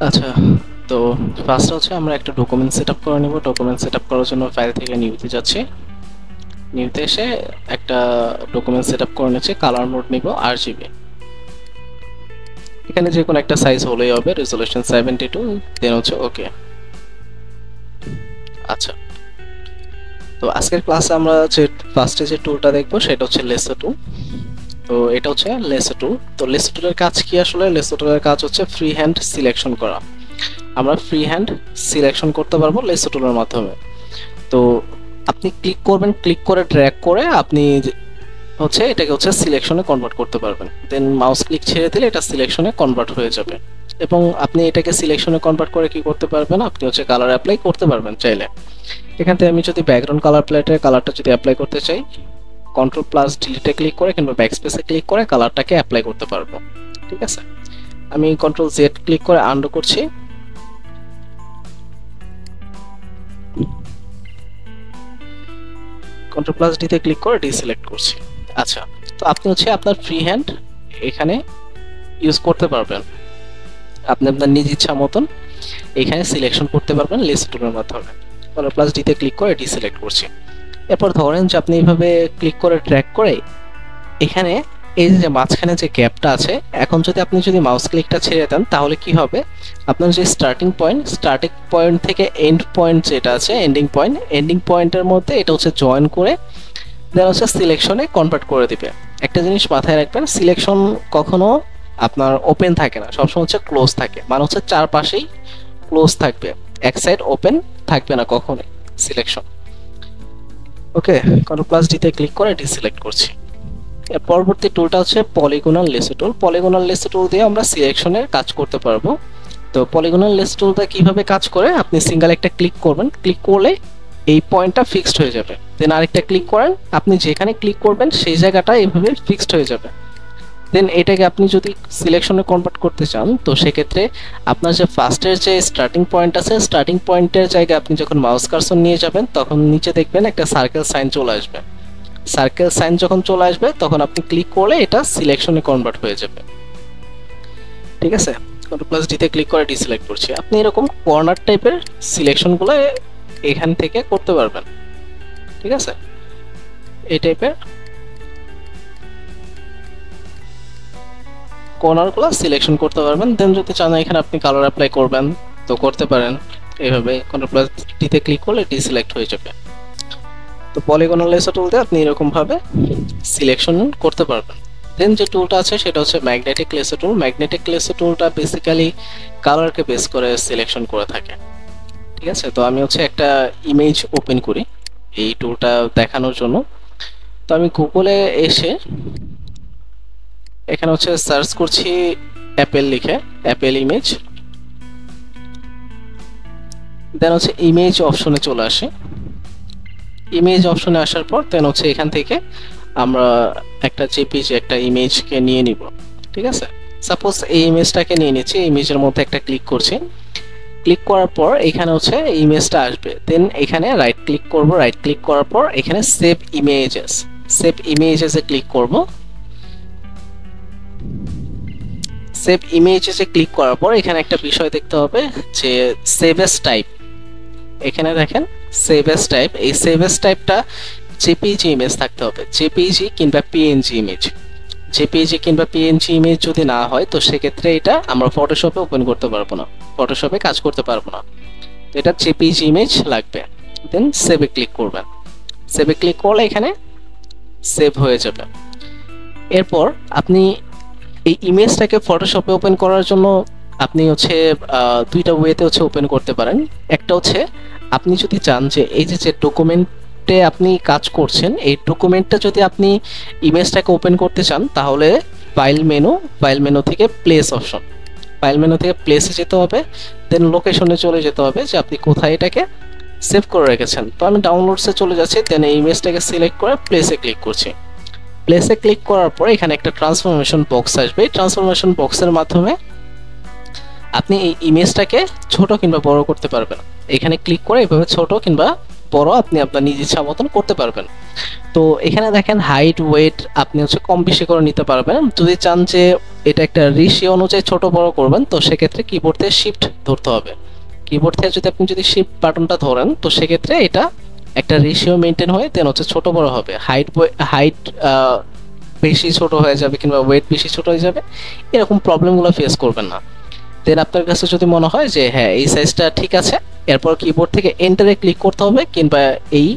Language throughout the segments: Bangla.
আচ্ছা, তো ফার্স্ট হচ্ছে আমরা একটা ডকুমেন্ট সেট আপ করে নেব। ডকুমেন্ট সেট আপ করার জন্য ফাইল থেকে নিউতে যাচ্ছি। নিউতে এসে একটা ডকুমেন্ট সেট আপ করে নিচ্ছি। কালার মোড নিব আরজিবি। এখানে যে কোনো একটা সাইজ হলেই হবে। রেজোলিউশন 72, দেন হচ্ছে ওকে। আচ্ছা, তো আজকের ক্লাসে আমরা যে ফার্স্টে যে টুলটা দেখবো সেটা হচ্ছে লেসো টুল। তো এটা হচ্ছে লেসো টুল। তো লেসো টুলের কাজ কি আসলে? লেসো টুলের কাজ হচ্ছে ফ্রি হ্যান্ড সিলেকশন করা। আমরা ফ্রি হ্যান্ড সিলেকশন করতে পারবো লেসো টুলের মাধ্যমে। তো আপনি ক্লিক করবেন, ক্লিক করে ড্র্যাগ করে আপনি হচ্ছে এটাকে হচ্ছে সিলেকশনে কনভার্ট করতে পারবেন। দেন মাউস ক্লিক ছেড়ে দিলে এটা সিলেকশনে কনভার্ট হয়ে যাবে। এবং আপনি এটাকে সিলেকশনে কনভার্ট করে কি করতে পারবেন, আপনি হচ্ছে কালার অ্যাপ্লাই করতে পারবেন চাইলে। এখান থেকে আমি যদি ব্যাকগ্রাউন্ড কালার প্লেটের কালারটা যদি অ্যাপ্লাই করতে চাই, কন্ট্রোল প্লাস ডিলিটে ক্লিক করে কিংবা ব্যাকস্পেসে ক্লিক করে কালারটাকে অ্যাপ্লাই করতে পারবো। ঠিক আছে, আমি কন্ট্রোল জেড ক্লিক করে আনডু করছি। কন্ট্রোল প্লাস ডিতে ক্লিক করে ডিসিলেক্ট করছি। আচ্ছা, তো আপনি হচ্ছে আপনার ফ্রি হ্যান্ড এখানে ইউজ করতে পারবেন। আপনি আপনার নিজ ইচ্ছা মতন এখানে সিলেকশন করতে পারবেন লেস টুলের মাধ্যমে। কন্ট্রোল প্লাস ডিতে ক্লিক করে ডিসিলেক্ট করছি। এরপর ধরেন যে আপনি এইভাবে ক্লিক করে ড্র্যাগ করে এখানে এই যে মাঝখানে যে গ্যাপটা আছে, এখন যদি আপনি মাউস ক্লিকটা ছেড়ে দেন তাহলে কি হবে, আপনার যে স্টার্টিং পয়েন্ট থেকে এন্ড পয়েন্ট যেটা আছে, এন্ডিং পয়েন্টের মধ্যে এটা হচ্ছে জয়েন করে দেন হচ্ছে সিলেকশনে কনভার্ট করে দিবে। একটা জিনিস মাথায় রাখবেন, সিলেকশন কখনো আপনার ওপেন থাকে না, সবসময় হচ্ছে ক্লোজ থাকে। মানে হচ্ছে চারপাশেই ক্লোজ থাকবে, এক সাইড ওপেন থাকবে না কখনোই সিলেকশন। ওকে, কন্ট্রোল প্লাস ডিতে ক্লিক করে ডিসিলেক্ট করছি। এর পরবর্তী টুলটা হচ্ছে polygonal lasso tool. Polygonal lasso টুল দিয়ে আমরা সিলেকশনের কাজ করতে পারবো। তো পলিগনাল লেসো টুলটা কিভাবে কাজ করে, আপনি সিঙ্গেল একটা ক্লিক করবেন, ক্লিক করলে এই পয়েন্টটা ফিক্সড হয়ে যাবে। দেন আরেকটা ক্লিক করেন, আপনি যেখানে ক্লিক করবেন সেই জায়গাটা এইভাবে ফিক্সড হয়ে যাবে। দেন এটাকে আপনি যদি সিলেকশনে কনভার্ট করতে চান, তো সেক্ষেত্রে আপনার যে ফার্স্টের যে স্টার্টিং পয়েন্ট আছে, স্টার্টিং পয়েন্টের জায়গায় আপনি যখন মাউস কার্সর নিয়ে যাবেন তখন নিচে দেখবেন একটা সার্কেল সাইন চলে আসবে। সার্কেল সাইন যখন চলে আসবে তখন আপনি ক্লিক করলে এটা সিলেকশনে কনভার্ট হয়ে যাবে। ঠিক আছে, কন্ট্রোল প্লাস ডিতে ক্লিক করে ডিসিলেক্ট করছি। আপনি এরকম কর্নার টাইপের সিলেকশনগুলো এখান থেকে করতে পারবেন। ঠিক আছে, এই টাইপের কর্নারগুলো সিলেকশন করতে পারবেন। দেন যদি চান এখানে আপনি কালার অ্যাপ্লাই করবেন তো করতে পারেন। এইভাবে কন্ট্রোল প্লাস ডিতে ক্লিক করলে ডিসিলেক্ট হয়ে যাবে। তো পলিগনাল লেসো টুল দিয়ে আপনি এরকম ভাবে সিলেকশন করতে পারবেন। দেন যে টুলটা আছে সেটা হচ্ছে magnetic lasso tool. Magnetic lasso টুলটা বেসিক্যালি কালারকে বেস করে সিলেকশন করে থাকে। ঠিক আছে, তো আমি হচ্ছে একটা ইমেজ ওপেন করি এই টুলটা দেখানোর জন্য। তো আমি গুগলে এসে এখানে হচ্ছে সার্চ করছি অ্যাপেল লিখে, অ্যাপেল ইমেজ। দেন হচ্ছে ইমেজ অপশনে চলে আসে। ইমেজ অপশনে আসার পর দেন হচ্ছে এখান থেকে আমরা একটা জেপিজি একটা ইমেজকে নিয়ে নিব। ঠিক আছে, সাপোজ এই ইমেজটাকে নিয়ে নিচ্ছি, ইমেজের মধ্যে একটা ক্লিক করছি। ক্লিক করার পর এখানে হচ্ছে ইমেজটা আসবে। দেন এখানে রাইট ক্লিক করব, রাইট ক্লিক করার পর এখানে সেভ ইমেজেসে ক্লিক করব। সেভ ইমেজেসে ক্লিক করার পর এখানে একটা বিষয় দেখতে হবে যে সেভ এস টাইপ। এখানে দেখেন সেভ এস টাইপ, এই সেভ এস টাইপটা জেপিজি ইমেজ থাকতে হবে, জেপিজি কিংবা পিএনজি ইমেজ। জেপিজি কিংবা পিএনজি ইমেজ যদি না হয় তো সেক্ষেত্রে এটা আমরা ফটোশপে ওপেন করতে পারবো না, ফটোশপে কাজ করতে পারবো না। তো এটা জেপিজি ইমেজ লাগবে। দেন সেভে ক্লিক করবেন। সেভে ক্লিক করলে এখানে সেভ হয়ে যাবে। এরপর আপনি এই ইমেজটাকে ফটোশপে ওপেন করার জন্য আপনি হচ্ছে দুইটা ওয়েতে হচ্ছে ওপেন করতে পারেন। একটা হচ্ছে আপনি যদি চান যে এই যে যে ডকুমেন্টে আপনি কাজ করছেন এই ডকুমেন্টটা যদি আপনি ইমেজটাকে ওপেন করতে চান তাহলে ফাইল মেনু থেকে প্লেস অপশন, ফাইল মেনু থেকে প্লেসে যেতে হবে। দেন লোকেশনে চলে যেতে হবে যে আপনি কোথায় এটাকে সেভ করে রেখেছেন। তো আমি ডাউনলোডসে চলে যাচ্ছি। দেন এই ইমেজটাকে সিলেক্ট করে প্লেসে ক্লিক করছি। প্লেসে ক্লিক করার পর এখানে একটা ট্রান্সফরমেশন বক্স আসবে। এই ট্রান্সফরমেশন বক্সের মাধ্যমে আপনি এই ইমেজটাকে ছোট কিংবা বড় করতে পারবেন। এখানে ক্লিক করে এভাবে ছোট কিংবা বড় আপনি আপনার নিজ ইচ্ছা মতন করতে পারবেন। তো এখানে দেখেন হাইট ওয়েট আপনি হচ্ছে কম বেশি করে নিতে পারবেন। যদি চান যে এটা একটা রেশিও অনুযায়ী ছোট বড় করবেন, তো সেক্ষেত্রে কিবোর্ড থেকে শিফট ধরতে হবে। কিবোর্ড থেকে যদি আপনি শিফট বাটনটা ধরেন, তো সেক্ষেত্রে এটা একটা রেশিও মেনটেন হয়ে দেন হচ্ছে ছোট বড় হবে। হাইট বেশি ছোট হয়ে যাবে কিংবা ওয়েট বেশি ছোট হয়ে যাবে, এরকম প্রবলেমগুলো ফেস করবেন না। দেন আপনার কাছে যদি মনে হয় যে হ্যাঁ এই সাইজটা ঠিক আছে, এরপর কিবোর্ড থেকে এন্টারে ক্লিক করতে হবে কিংবা এই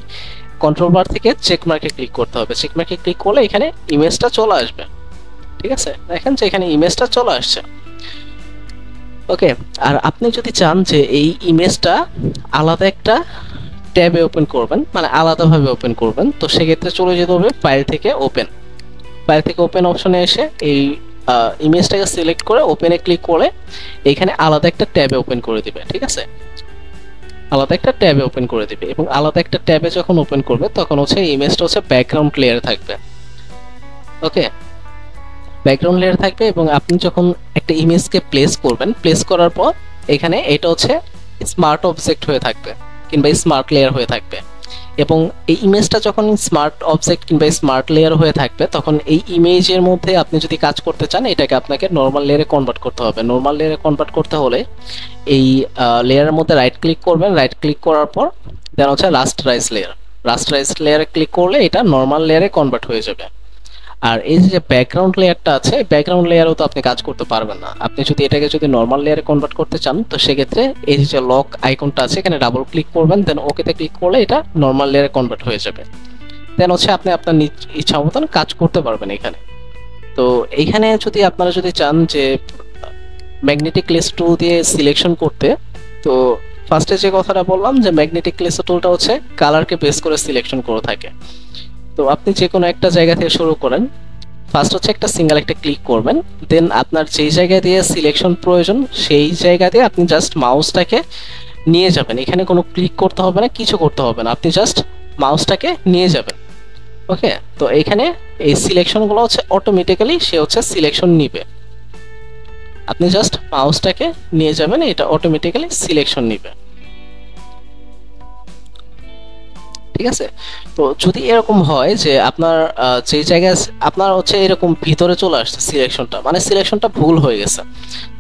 কন্ট্রোল বার থেকে চেক মার্কে ক্লিক করতে হবে। চেক মার্কে ক্লিক করলে এখানে ইমেজটা চলে আসবে। ঠিক আছে, দেখেন যে এখানে ইমেজটা চলে আসছে। ওকে, আর আপনি যদি চান যে এই ইমেজটা আলাদা একটা ট্যাবে ওপেন করবেন, মানে আলাদাভাবে ওপেন করবেন, তো সেক্ষেত্রে চলে যেতে হবে ফাইল থেকে ওপেন। ফাইল থেকে ওপেন অপশনে এসে এই ইমেজটাকে সিলেক্ট করে ওপেনে ক্লিক করে এখানে আলাদা একটা ট্যাবে ওপেন করে দিবে। ঠিক আছে, আলাদা একটা ট্যাবে ওপেন করে দিবে এবং আলাদা একটা ট্যাবে যখন ওপেন করবে তখন হচ্ছে ইমেজটা হচ্ছে ব্যাকগ্রাউন্ড লেয়ার থাকবে। ওকে, ব্যাকগ্রাউন্ড লেয়ার থাকবে এবং আপনি যখন একটা ইমেজকে প্লেস করবেন, প্লেস করার পর এখানে এটা হচ্ছে স্মার্ট অবজেক্ট হয়ে থাকবে কিংবা স্মার্ট লেয়ার হয়ে থাকবে। এবং এই ইমেজটা যখন স্মার্ট অবজেক্ট কিংবা স্মার্ট লেয়ার হয়ে থাকবে, তখন এই ইমেজের মধ্যে আপনি যদি কাজ করতে চান, এটাকে আপনাকে নর্মাল লেয়ারে কনভার্ট করতে হবে। নর্মাল লেয়ারে কনভার্ট করতে হলে এই লেয়ারের মধ্যে রাইট ক্লিক করবেন, রাইট ক্লিক করার পর দেন হচ্ছে রাস্টারাইজ লেয়ার। রাস্টারাইজ লেয়ারে ক্লিক করলে এটা নর্মাল লেয়ারে কনভার্ট হয়ে যাবে। আর এই যে ব্যাকগ্রাউন্ড লেয়ারটা আছে, ব্যাকগ্রাউন্ড লেয়ারও তো আপনি কাজ করতে পারবেন না। আপনি যদি এটাকে নর্মাল লেয়ারে কনভার্ট করতে চান, তো সেক্ষেত্রে এই যে লক আইকনটা আছে এখানে ডাবল ক্লিক করবেন, দেন ওকেতে ক্লিক করলে এটা নর্মাল লেয়ারে কনভার্ট হয়ে যাবে। দেন হচ্ছে আপনি আপনার ইচ্ছা মতন কাজ করতে পারবেন এখানে। তো এইখানে আপনারা যদি চান যে ম্যাগনেটিক লেস টুল দিয়ে সিলেকশন করতে, তো ফার্স্টে যে কথাটা বললাম যে ম্যাগনেটিক লেস টুলটা হচ্ছে কালারকে বেস করে সিলেকশন করে থাকে। তো আপনি যে কোনো একটা জায়গা থেকে শুরু করেন, ফার্স্ট হচ্ছে একটা সিঙ্গেল একটা ক্লিক করবেন, দেন আপনার যেই জায়গা দিয়ে সিলেকশন প্রয়োজন সেই জায়গা দিয়ে আপনি জাস্ট মাউসটাকে নিয়ে যাবেন। এখানে কোনো ক্লিক করতে হবে না, কিছু করতে হবে না, আপনি জাস্ট মাউসটাকে নিয়ে যাবেন। ওকে, তো এখানে এই সিলেকশনগুলো হচ্ছে অটোমেটিক্যালি সে হচ্ছে সিলেকশন নিবে। আপনি জাস্ট মাউসটাকে নিয়ে যাবেন, এটা অটোমেটিক্যালি সিলেকশন নিবে। ঠিক আছে, তো যদি এরকম হয় যে আপনার যে জায়গায় আপনার হচ্ছে এরকম ভিতরে চলে আসছে সিলেকশনটা, মানে সিলেকশনটা ভুল হয়ে গেছে,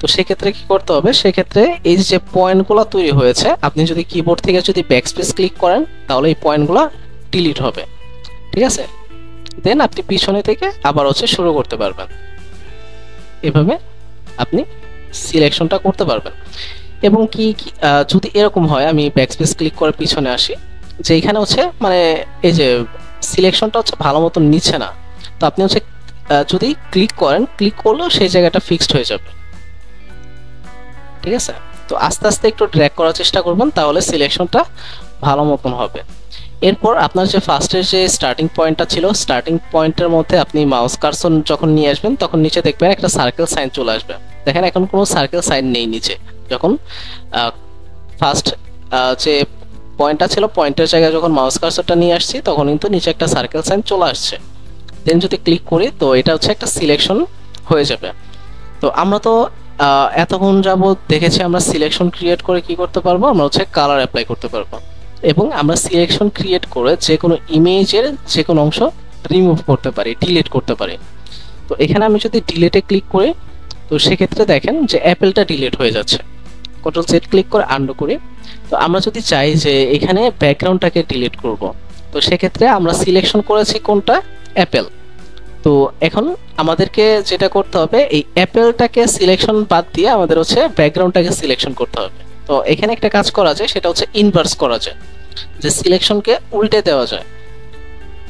তো সেক্ষেত্রে কি করতে হবে? সেক্ষেত্রে এই যে পয়েন্টগুলো তৈরি হয়েছে, আপনি যদি কিবোর্ড থেকে ব্যাকস্পেস ক্লিক করেন তাহলে এই পয়েন্টগুলো ডিলিট হবে। ঠিক আছে, দেন আপনি পিছনে থেকে আবার হচ্ছে শুরু করতে পারবেন। এভাবে আপনি সিলেকশনটা করতে পারবেন। এবং কি যদি এরকম হয়, আমি ব্যাকস্পেস ক্লিক করে পিছনে আসি, যে এখানে হচ্ছে মানে এই যে সিলেকশনটা হচ্ছে ভালো মতো নিচ্ছে না, তো আপনি হচ্ছে যদি ক্লিক করেন, ক্লিক করলেও সেই জায়গাটা ফিক্সড হয়ে যাবে। ঠিক আছে, তো আস্তে আস্তে একটু ড্র্যাগ করার চেষ্টা করবেন, তাহলে সিলেকশনটা ভালো মতন হবে। এরপর আপনার যে ফার্স্টের যে স্টার্টিং পয়েন্টটা ছিল, স্টার্টিং পয়েন্টের মধ্যে আপনি মাউস কার্সর যখন নিয়ে আসবেন, তখন নিচে দেখবেন একটা সার্কেল সাইন চলে আসবে। দেখেন এখন কোনো সার্কেল সাইন নেই নিচে। যখন ফার্স্ট যে পয়েন্টটা ছিল, পয়েন্টের জায়গায় যখন মাউস কার্সরটা নিয়ে আসছি, তখন কিন্তু নিচে একটা সার্কেল সাইন চলে আসছে। দেন যদি ক্লিক করি, তো এটা হচ্ছে একটা সিলেকশন হয়ে যাবে। তো আমরা তো এতক্ষণ যাবত দেখেছি আমরা সিলেকশন ক্রিয়েট করে কি করতে পারবো, আমরা হচ্ছে কালার অ্যাপ্লাই করতে পারবো এবং আমরা সিলেকশন ক্রিয়েট করে যে কোনো ইমেজের যে কোনো অংশ রিমুভ করতে পারি, ডিলিট করতে পারি। তো এখানে আমি যদি ডিলিটে ক্লিক করি, তো সেক্ষেত্রে দেখেন যে অ্যাপেলটা ডিলিট হয়ে যাচ্ছে। কন্ট্রোল জেড ক্লিক করে আনডু করি। তো আমরা যদি চাই যে এখানে ব্যাকগ্রাউন্ডটাকে ডিলিট করব, তো সেক্ষেত্রে আমরা সিলেকশন করেছি কোনটা, অ্যাপেল। তো এখন আমাদেরকে যেটা করতে হবে, এই অ্যাপেলটাকে সিলেকশন বাদ দিয়ে আমাদের হচ্ছে ব্যাকগ্রাউন্ডটাকে সিলেকশন করতে হবে। তো এখানে একটা কাজ করা যায়, সেটা হচ্ছে ইনভার্স করা যায়, যে সিলেকশনকে উল্টে দেওয়া যায়।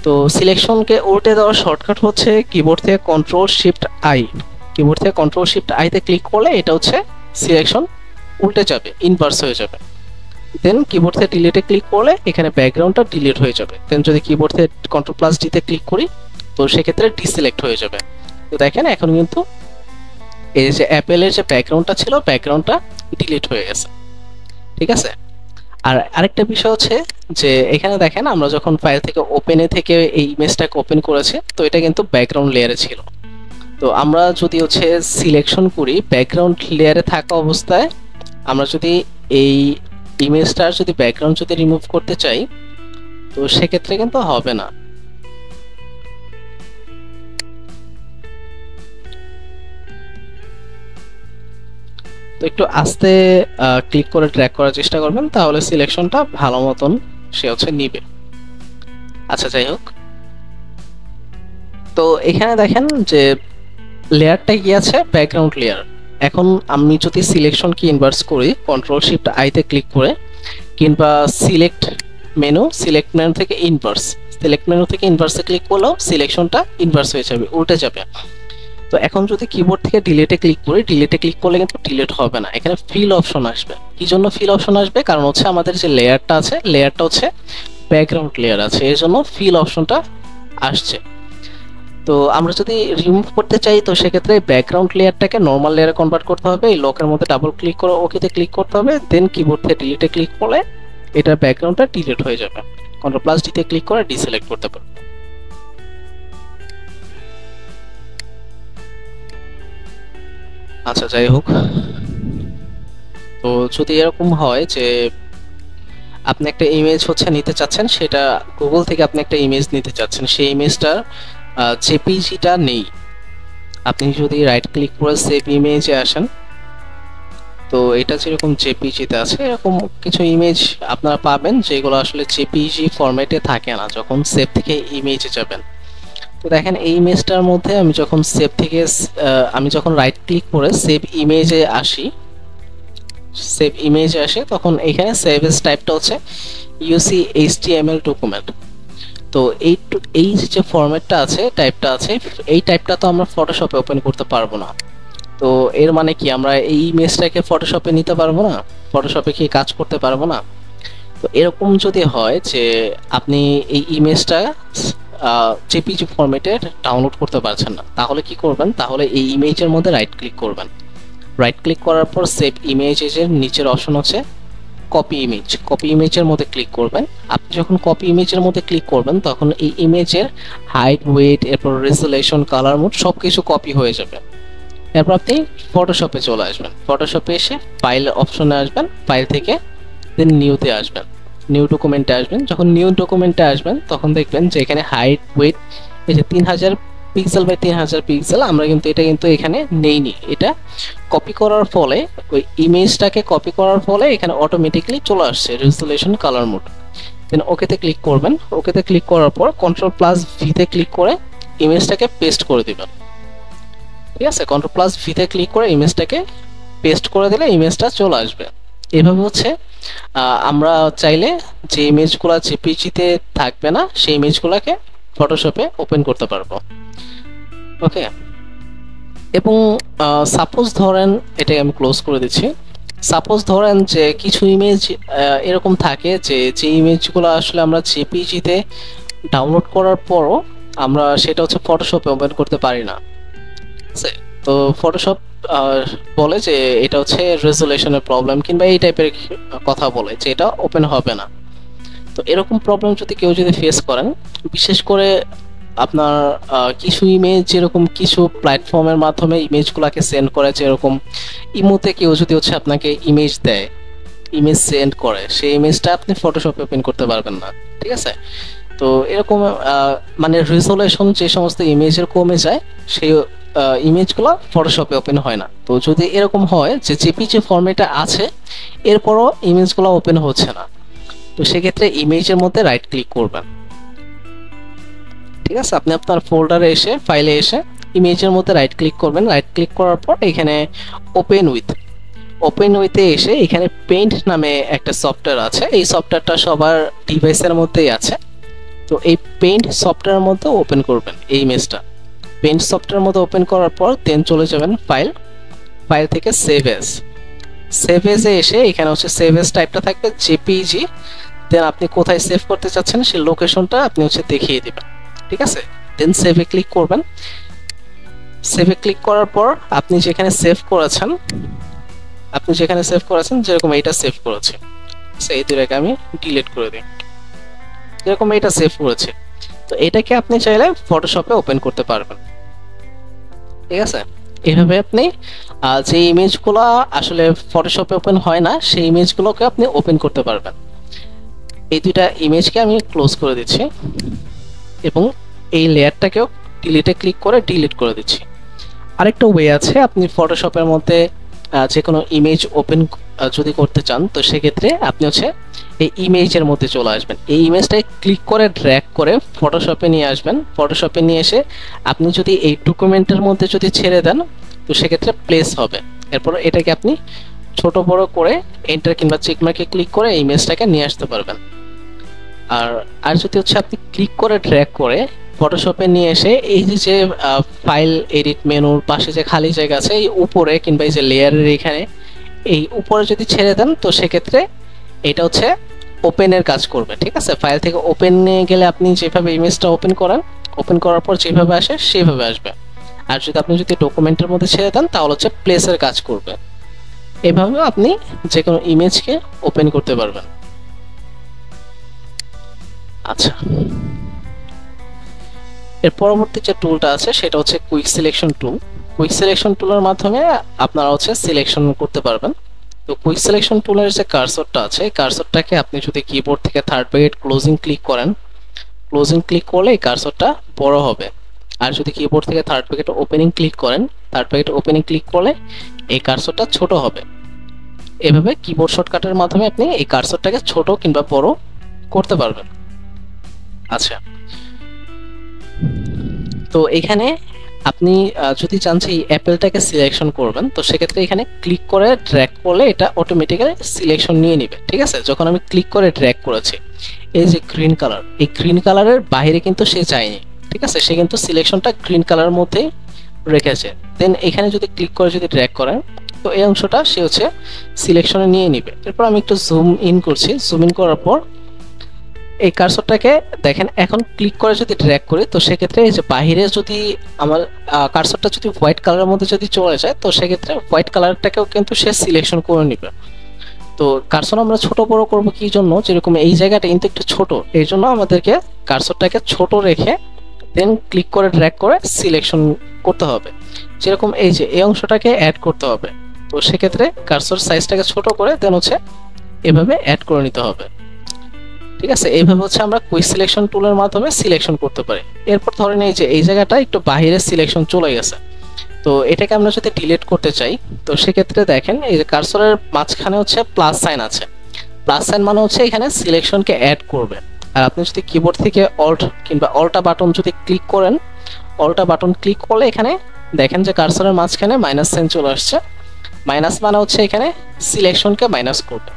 তো সিলেকশনকে উল্টে দেওয়ার শর্টকাট হচ্ছে কিবোর্ড থেকে কন্ট্রোল শিফট আই। কিবোর্ড থেকে কন্ট্রোল শিফট আইতে ক্লিক করলে এটা হচ্ছে সিলেকশন উল্টে যাবে, ইনভার্স হয়ে যাবে। দেন কিবোর্ড থেকে ডিলিটে ক্লিক করলে এখানে ব্যাকগ্রাউন্ডটা ডিলিট হয়ে যাবে। দেন যদি কিবোর্ড থেকে কন্ট্রোল প্লাস ডিতে ক্লিক করি, তো সেক্ষেত্রে ডিসিলেক্ট হয়ে যাবে। তো দেখেন এখন কিন্তু এই যে অ্যাপেলের যে ব্যাকগ্রাউন্ডটা ছিল, ব্যাকগ্রাউন্ডটা ডিলিট হয়ে গেছে। ঠিক আছে, আর আরেকটা বিষয় হচ্ছে যে এখানে দেখেন আমরা যখন ফাইল থেকে ওপেনে থেকে এই ইমেজটাকে ওপেন করেছি, তো এটা কিন্তু ব্যাকগ্রাউন্ড লেয়ারে ছিল। তো আমরা যদি হচ্ছে সিলেকশন করি ব্যাকগ্রাউন্ড লেয়ারে থাকা অবস্থায়, আমরা যদি এই ইমেজটার ব্যাকগ্রাউন্ড রিমুভ করতে চাই, তো সেক্ষেত্রে কিন্তু হবে না। তো একটু আস্তে ক্লিক করে ড্র্যাগ করার চেষ্টা করবেন, তাহলে সিলেকশনটা ভালো মতন সে হচ্ছে নিবে। আচ্ছা যাই হোক, তো এখানে দেখেন যে লেয়ারটা কি আছে, ব্যাকগ্রাউন্ড লেয়ার। এখন আমি যদি সিলেকশন কি ইনভার্স করি কন্ট্রোল শিফট আই তে ক্লিক করে, কিংবা সিলেক্ট মেনু থেকে ইনভার্স, সিলেক্ট মেনু থেকে ইনভার্সে ক্লিক করলেও সিলেকশনটা ইনভার্স হয়ে যাবে, উল্টে যাবে। তো এখন যদি কিবোর্ড থেকে ডিলিটে ক্লিক করি, ডিলিটে ক্লিক করলে কিন্তু ডিলিট হবে না, এখানে ফিল অপশন আসবে। কি জন্য ফিল অপশন আসবে? কারণ হচ্ছে আমাদের যে লেয়ারটা আছে, লেয়ারটা হচ্ছে ব্যাকগ্রাউন্ড লেয়ার আছে, এর জন্য ফিল অপশনটা আসছে। তো আমরা যদি রিমুভ করতে চাই, তো সেক্ষেত্রে ব্যাকগ্রাউন্ড লেয়ারটাকে নর্মাল লেয়ারে কনভার্ট করতে হবে। এই লকের মধ্যে ডাবল ক্লিক করে ওকেতে ক্লিক করতে হবে, দেন কিবোর্ড থেকে ডিলিটে ক্লিক করলে এটার ব্যাকগ্রাউন্ডটা ডিলিট হয়ে যাবে। কন্ট্রোল প্লাস ডি তে ক্লিক করে ডিসিলেক্ট করতে পারবো। আচ্ছা যাই হোক, তো যদি এরকম হয় যে আপনি একটা ইমেজ হচ্ছে নিতে চাচ্ছেন, সেটা গুগল থেকে আপনি একটা ইমেজ নিতে চাচ্ছেন, সেই ইমেজটার জেপিজিটা নেই, আপনি যদি রাইট ক্লিক করে সেভ ইমেজে আসেন, তো এটা যেরকম জেপিজিতে আছে এরকম কিছু ইমেজ আপনারা পাবেন যেগুলো আসলে জেপিজি ফরম্যাটে থাকে না যখন সেভ থেকে ইমেজে যাবেন। তো দেখেন এই ইমেজটার মধ্যে আমি যখন সেভ থেকে আমি যখন রাইট ক্লিক করে সেভ ইমেজে আসি, তখন এখানে সেভ এস টাইপটা হচ্ছে ইউসি এইচটিএমএল ডকুমেন্ট। তো এই যে ফরম্যাটটা আছে, টাইপটা আছে, এই টাইপটা তো আমরা ফটোশপে ওপেন করতে পারবো না। তো এর মানে কি আমরা এই ইমেজটাকে ফটোশপে নিতে পারবো না, ফটোশপে কি কাজ করতে পারবো না? তো এরকম যদি হয় যে আপনি এই ইমেজটা জেপিজি ফরম্যাটে ডাউনলোড করতে পারছেন না, তাহলে কি করবেন? তাহলে এই ইমেজের মধ্যে রাইট ক্লিক করবেন, রাইট ক্লিক করার পর সেভ ইমেজের নিচের অপশন হচ্ছে কপি ইমেজের মধ্যে ক্লিক করবেন। আপনি যখন কপি ইমেজের মধ্যে ক্লিক করবেন, তখন এই ইমেজের হাইট, ওয়েট, এরপর রেজোলিউশন, কালার মোড সবকিছু কপি হয়ে যাবে। এরপর আপনি ফটোশপে চলে আসবেন, ফটোশপে এসে ফাইল অপশনে আসবেন, ফাইল থেকে দেন নিউতে আসবেন, নিউ ডকুমেন্টে আসবেন। যখন নিউ ডকুমেন্টে আসবেন তখন দেখবেন যে এখানে হাইট, ওয়েট, এই যে 3000 পিক্সেল বাই 3000 পিক্সেল, আমরা কিন্তু এটা কিন্তু এখানে নেইনি, এটা কপি করার ফলে, ওই ইমেজটাকে কপি করার ফলে এখানে অটোমেটিক্যালি চলে আসছে রেজোলিউশন, কালার মোড। দেন ওকেতে ক্লিক করবেন, ওকেতে ক্লিক করার পর কন্ট্রোল প্লাস ভিতে ক্লিক করে ইমেজটাকে পেস্ট করে দিবেন। ঠিক আছে, কন্ট্রোল প্লাস ভিতে ক্লিক করে ইমেজটাকে পেস্ট করে দিলে ইমেজটা চলে আসবে। এভাবে হচ্ছে আমরা চাইলে যে ইমেজগুলো জেপিজিতে থাকবে না, সেই ইমেজগুলোকে ফটোশপে ওপেন করতে পারবো। ওকে, এবং সাপোজ ধরেন, এটাকে আমি ক্লোজ করে দিচ্ছি। সাপোজ ধরেন যে কিছু ইমেজ এরকম থাকে যে ইমেজগুলো আসলে আমরা জেপিজিতে ডাউনলোড করার পরও আমরা সেটা হচ্ছে ফটোশপে ওপেন করতে পারি না। তো ফটোশপ বলে যে এটা হচ্ছে রেজোলিউশনের প্রবলেম, কিংবা এই টাইপের কথা বলে যে এটা ওপেন হবে না। তো এরকম প্রবলেম যদি কেউ ফেস করেন, বিশেষ করে আপনার কিছু ইমেজ যেরকম কিছু প্ল্যাটফর্মের মাধ্যমে ইমেজগুলোকে সেন্ড করে, যেরকম ইমোতে কেউ যদি হচ্ছে আপনাকে ইমেজ দেয়, ইমেজ সেন্ড করে, সেই ইমেজটা আপনি ফটোশপে ওপেন করতে পারবেন না। ঠিক আছে, তো এরকম মানে রেজোলিউশন যে সমস্ত ইমেজের কমে যায়, সেই ইমেজগুলো ফটোশপে ওপেন হয় না। তো যদি এরকম হয় যে জেপিজি ফরম্যাটে আছে এরপরও ইমেজগুলো ওপেন হচ্ছে না, তো সেক্ষেত্রে ইমেজের মধ্যে রাইট ক্লিক করবেন। ঠিক আছে, আপনি আপনার ফোল্ডারে এসে, ফাইলে এসে ইমেজের মধ্যে রাইট ক্লিক করবেন। রাইট ক্লিক করার পর এখানে ওপেন উইথে এসে এখানে পেইন্ট নামে একটা সফটওয়্যার আছে, এই সফটওয়্যারটা সবার ডিভাইসের মধ্যেই আছে। তো এই পেইন্ট সফটওয়্যারের মধ্যে ওপেন করবেন এই ইমেজটা। পেইন্ট সফটওয়্যারের মধ্যে ওপেন করার পর দেন চলে যাবেন ফাইল থেকে সেভ এজে এসে এখানে হচ্ছে সেভ এজ টাইপটা থাকবে জেপিজি। দেন আপনি কোথায় সেভ করতে চাচ্ছেন সেই লোকেশনটা আপনি হচ্ছে দেখিয়ে দিবেন। ঠিক আছে, দেন সেভে ক্লিক করবেন। সেভে ক্লিক করার পর আপনি যেখানে সেভ করেছেন, যেরকম এইটা সেভ করেছে, এই দুটাকে আমি ডিলিট করে দিই, যেরকম এটা সেভ করেছে, তো এটাকে আপনি চাইলে ফটোশপে ওপেন করতে পারবেন। ঠিক আছে, এইভাবে আপনি যে ইমেজগুলো আসলে ফটোশপে ওপেন হয় না, সেই ইমেজগুলোকে আপনি ওপেন করতে পারবেন। এই দুইটা ইমেজকে আমি ক্লোজ করে দিচ্ছি এবং এই লেয়ারটাকেও ডিলিটে ক্লিক করে ডিলিট করে দিচ্ছি। আরেকটা ওয়ে আছে, আপনি ফটোশপের মধ্যে যে কোনো ইমেজ ওপেন যদি করতে চান, তো সেক্ষেত্রে আপনি হচ্ছে এই ইমেজের মধ্যে চলে আসবেন, এই ইমেজটাকে ক্লিক করে ড্র্যাগ করে ফটোশপে নিয়ে আসবেন। ফটোশপে নিয়ে এসে আপনি যদি এই ডকুমেন্টের মধ্যে যদি ছেড়ে দেন, তো সেক্ষেত্রে প্লেস হবে। এরপর এটাকে আপনি ছোট বড় করে এন্টার কিংবা চেক মার্কে ক্লিক করে ইমেজটাকে নিয়ে আসতে পারবেন। আর যদি হচ্ছে আপনি ক্লিক করে ড্র্যাগ করে ফটোশপে নিয়ে এসে এই যে ফাইল এডিট মেনুর পাশে যে খালি জায়গা আছে এই উপরে কিংবা এই যে লেয়ারের এখানে এই উপরে যদি ছেড়ে দেন, তো সেক্ষেত্রে এটা হচ্ছে ওপেনের কাজ করবে। ঠিক আছে, ফাইল থেকে ওপেন নিয়ে গেলে আপনি যেভাবে ইমেজটা ওপেন করেন, ওপেন করার পর যেভাবে আসে সেভাবে আসবে। আর যদি আপনি যদি ডকুমেন্টের মধ্যে ছেড়ে দেন, তাহলে হচ্ছে প্লেসের কাজ করবে। এভাবে আপনি যে কোনো ইমেজকে ওপেন করতে পারবেন। আচ্ছা, এর পরবর্তী যে টুলটা আছে সেটা হচ্ছে কুইক সিলেকশন টুল। কুইক সিলেকশন টুলের মাধ্যমে আপনারা হচ্ছে সিলেকশন করতে পারবেন। তো কুইক সিলেকশন টুলের যে কার্সরটা আছে, এই কার্সরটাকে আপনি যদি কিবোর্ড থেকে থার্ড ব্র্যাকেট ক্লোজিং ক্লিক করেন, ক্লোজিং ক্লিক করলে এই কার্সরটা বড় হবে। আর যদি কিবোর্ড থেকে থার্ড ব্র্যাকেট ওপেনিং ক্লিক করেন, থার্ড ব্র্যাকেট ওপেনিং ক্লিক করলে এই কার্সরটা ছোট হবে। এভাবে কিবোর্ড শর্টকাটের মাধ্যমে আপনি এই কার্সরটাকে ছোট কিংবা বড় করতে পারবেন। আচ্ছা, তো এখানে আপনি যদি চান যে এই অ্যাপেলটাকে সিলেকশন করবেন, তো সেক্ষেত্রে এখানে ক্লিক করে ড্র্যাগ করলে এটা অটোমেটিক্যালি সিলেকশন নিয়ে নেবে। ঠিক আছে, যখন আমি ক্লিক করে ড্র্যাগ করেছি, এই যে গ্রিন কালার, এই গ্রিন কালারের বাইরে কিন্তু সে যায়নি। ঠিক আছে, সে কিন্তু সিলেকশনটা গ্রিন কালারের মধ্যেই রেখেছে। দেন এখানে যদি ক্লিক করে যদি ড্র্যাগ করেন, তো এই অংশটা সে হচ্ছে সিলেকশনে নিয়ে নিবে। এরপর আমি একটু জুম ইন করছি, জুম ইন করার পর এই কার্সরটাকে দেখেন, এখন ক্লিক করে যদি ড্র্যাগ করি, তো সেক্ষেত্রে এই যে বাহিরে যদি আমার কার্সরটা যদি হোয়াইট কালারের মধ্যে যদি চলে যায়, তো সেক্ষেত্রে হোয়াইট কালারটাকেও কিন্তু সে সিলেকশন করে নিবে। তো কার্সর আমরা ছোট বড় করব কি জন্য, যেরকম এই জায়গাটা কিন্তু একটু ছোট, এই জন্য আমাদেরকে কার্সরটাকে ছোট রেখে দেন ক্লিক করে ড্র্যাগ করে সিলেকশন করতে হবে। যেরকম এই যে এই অংশটাকে অ্যাড করতে হবে, তো সেক্ষেত্রে কার্সর সাইজটাকে ছোট করে দেন হচ্ছে এভাবে অ্যাড করে নিতে হবে। ঠিক আছে, এইভাবে হচ্ছে আমরা কুইক সিলেকশন টুলের মাধ্যমে সিলেকশন করতে পারি। এরপর ধরেন এই যে এই জায়গাটা একটু বাইরে সিলেকশন চলে গেছে, তো এটাকে আমরা যদি ডিলিট করতে চাই, তো সেক্ষেত্রে দেখেন এই যে কার্সরের মাঝখানে হচ্ছে প্লাস সাইন আছে। প্লাস সাইন মানে হচ্ছে এখানে সিলেকশনকে অ্যাড করবে। আর আপনি যদি কিবোর্ড থেকে অল্ট কিংবা অল্টা বাটন যদি ক্লিক করেন, অল্টা বাটন ক্লিক করলে এখানে দেখেন যে কার্সরের মাঝখানে মাইনাস সাইন চলে আসছে। মাইনাস মানে হচ্ছে এখানে সিলেকশনকে মাইনাস করবে।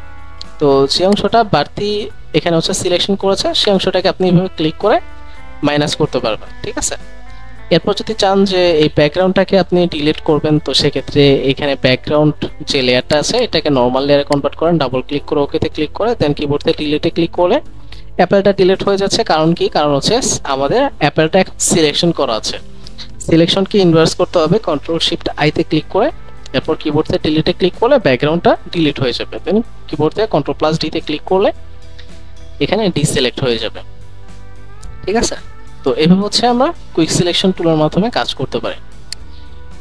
তো যে অংশটা বাড়তি এখানে হচ্ছে সিলেকশন করেছে, সেই অংশটাকে আপনি এভাবে ক্লিক করে মাইনাস করতে পারবেন। ঠিক আছে, এরপর যদি চান যে এই ব্যাকগ্রাউন্ডটাকে আপনি ডিলিট করবেন, তো সেক্ষেত্রে এখানে ব্যাকগ্রাউন্ড যে লেয়ারটা আছে এটাকে নর্মাল লেয়ারে কনভার্ট করেন, ডাবল ক্লিক করে ওকেতে ক্লিক করে দেন কিবোর্ড থেকে ডিলিটে ক্লিক করলে অ্যাপেলটা ডিলিট হয়ে যাচ্ছে। কারণ কি, কারণ হচ্ছে আমাদের অ্যাপেলটা সিলেকশন করা আছে। সিলেকশনকে ইনভার্স করতে হবে, কন্ট্রোল শিফট আইতে ক্লিক করে এরপর কিবোর্ড থেকে ডিলিটে ক্লিক করলে ব্যাকগ্রাউন্ডটা ডিলিট হয়ে যাবে। দেন কিবোর্ড থেকে কন্ট্রোল প্লাস ডি তে ক্লিক করলে এখানে ডিসিলেক্ট হয়ে যাবে। ঠিক আছে, তো এভাবে হচ্ছে আমরা কুইক সিলেকশন টুলের মাধ্যমে কাজ করতে পারি।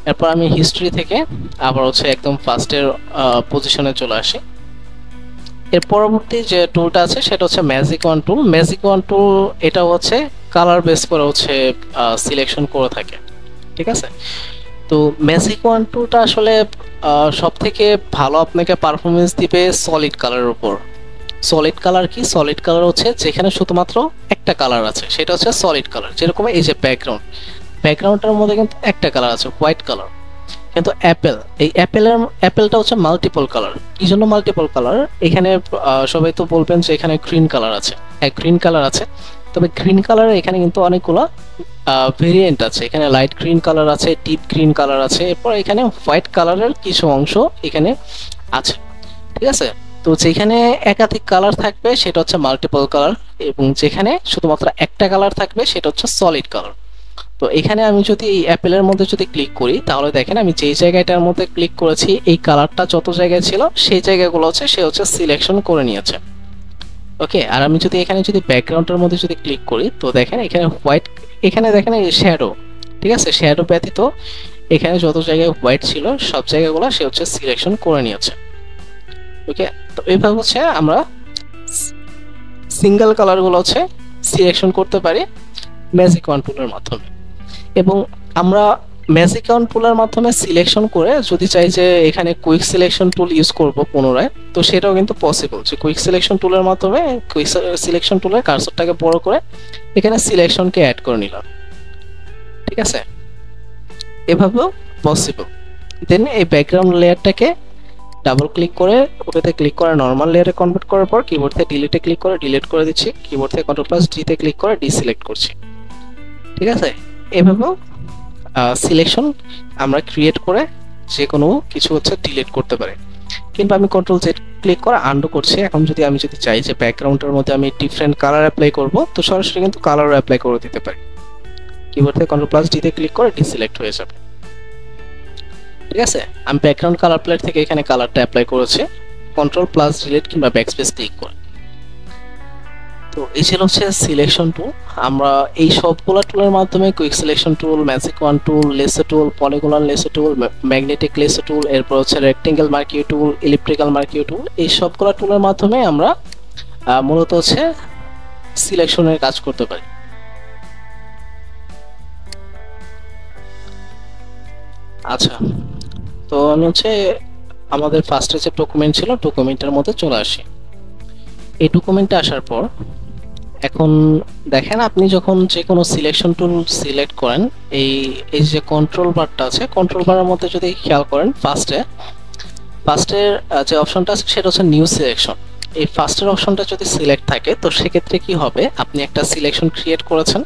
এরপর আমি হিস্ট্রি থেকে আবার হচ্ছে একদম ফার্স্টের পজিশনে চলে আসি। এর পরবর্তী যে টুলটা আছে সেটা হচ্ছে ম্যাজিক ওয়ান টুল। ম্যাজিক ওয়ান টুল এটা হচ্ছে কালার বেস করে হচ্ছে সিলেকশন করে থাকে। ঠিক আছে, তো ম্যাজিক ওয়ান টুলটা আসলে সব থেকে ভালো আপনাকে পারফরমেন্স দিবে সলিড কালারের উপর। সলিড কালার কি, সলিড কালার হচ্ছে যেখানে শুধুমাত্র একটা কালার আছে, সেটা হচ্ছে সলিড কালার। যেরকম এই যে ব্যাকগ্রাউন্ডটার মধ্যে কিন্তু একটা কালার আছে, হোয়াইট কালার। কিন্তু অ্যাপেলটা হচ্ছে মাল্টিপল কালার। কি জন্য মাল্টিপল কালার? এখানে সবাই তো বলবেন যে এখানে গ্রিন কালার আছে, হ্যাঁ গ্রিন কালার আছে, তবে গ্রিন কালারের এখানে কিন্তু অনেকগুলো ভেরিয়েন্ট আছে। এখানে লাইট গ্রিন কালার আছে, ডিপ গ্রিন কালার আছে, এরপর এখানে হোয়াইট কালারের কিছু অংশ এখানে আছে। ঠিক আছে, তো যেখানে একাধিক কালার থাকবে সেটা হচ্ছে মাল্টিপল কালার, এবং যেখানে শুধুমাত্র একটা কালার থাকবে সেটা হচ্ছে সলিড কালার। তো এখানে আমি যদি এই অ্যাপেলের মধ্যে যদি ক্লিক করি, তাহলে দেখেন আমি যেই জায়গাটার মধ্যে ক্লিক করেছি এই কালারটা যত জায়গায় ছিল সেই জায়গাগুলো হচ্ছে সে হচ্ছে সিলেকশন করে নিয়েছে। ওকে, আর আমি যদি এখানে যদি ব্যাকগ্রাউন্ডের মধ্যে যদি ক্লিক করি, তো দেখেন এখানে হোয়াইট, এখানে দেখেন এই শ্যাডো। ঠিক আছে, শ্যাডো ব্যতীত এখানে যত জায়গায় হোয়াইট ছিল সব জায়গাগুলো সে হচ্ছে সিলেকশন করে নিয়েছে। ওকে, তো এইভাবে হচ্ছে আমরা সিঙ্গেল কালারগুলো হচ্ছে সিলেকশন করতে পারি ম্যাজিক ওয়ান টুলের মাধ্যমে। এবং আমরা ম্যাজিক ওয়ান টুলের মাধ্যমে সিলেকশন করে যদি চাই যে এখানে কুইক সিলেকশন টুল ইউজ করব পুনরায়, তো সেটাও কিন্তু পসিবল, যে কুইক সিলেকশন টুলের মাধ্যমে কুইক সিলেকশন টুলের কার্সরটাকে বড় করে এখানে সিলেকশনকে অ্যাড করে নিলাম, ঠিক আছে, এভাবেও পসিবল। দেন এই ব্যাকগ্রাউন্ড লেয়ারটাকে ডাবল ক্লিক করে ওটাতে ক্লিক করে নর্মাল লেয়ারে কনভার্ট করার পর কিবোর্ড থেকে ডিলিটে ক্লিক করে ডিলিট করে দিচ্ছি, কিবোর্ড থেকে Ctrl+D তে ক্লিক করে ডিসিলেক্ট করছি, ঠিক আছে। এভাবেও সিলেকশন আমরা ক্রিয়েট করে যে কোনো কিছু হচ্ছে ডিলিট করতে পারি। কিন্তু আমি Ctrl+Z ক্লিক করে আন্ডু করছি। এখন আমি যদি চাই যে ব্যাকগ্রাউন্ডের মধ্যে আমি ডিফারেন্ট কালার অ্যাপ্লাই করব, তো সরাসরি কিন্তু কালারও অ্যাপ্লাই করে দিতে পারি। কিবোর্ড থেকে Ctrl+D তে ক্লিক করে ডিসিলেক্ট হয়ে যাবে, ঠিক আছে। আমি ব্যাকগ্রাউন্ড কালার প্লেট থেকে এখানে কালারটা অ্যাপ্লাই করেছি Ctrl+Delete কিংবা ব্যাকস্পেস ক্লিক করে। তো এই ছিল হচ্ছে সিলেকশন টুল। আমরা এই সবগুলো টুলের মাধ্যমে quick selection tool, magic wand tool, lasso tool, polygonal lasso tool, magnetic lasso tool, এরপর হচ্ছে রেক্টেঙ্গেল মার্কিউ টুল, ইলিপ্টিক্যাল মার্কিউ টুল, এই সবগুলো টুলের মাধ্যমে আমরা মূলত হচ্ছে সিলেকশনের কাজ করতে পারি। আচ্ছা, তো আমি হচ্ছে আমাদের ফার্স্টে যে ডকুমেন্ট ছিল ডকুমেন্টের মধ্যে চলে আসি। এই ডকুমেন্টে আসার পর এখন দেখেন, আপনি যখন যে কোনো সিলেকশন টুল সিলেক্ট করেন, এই যে কন্ট্রোল বারটা আছে, কন্ট্রোল বারের মধ্যে যদি খেয়াল করেন ফার্স্টের যে অপশনটা আছে সেটা হচ্ছে নিউ সিলেকশন। এই ফার্স্টের অপশনটা যদি সিলেক্ট থাকে তো সেক্ষেত্রে কি হবে, আপনি একটা সিলেকশন ক্রিয়েট করেছেন,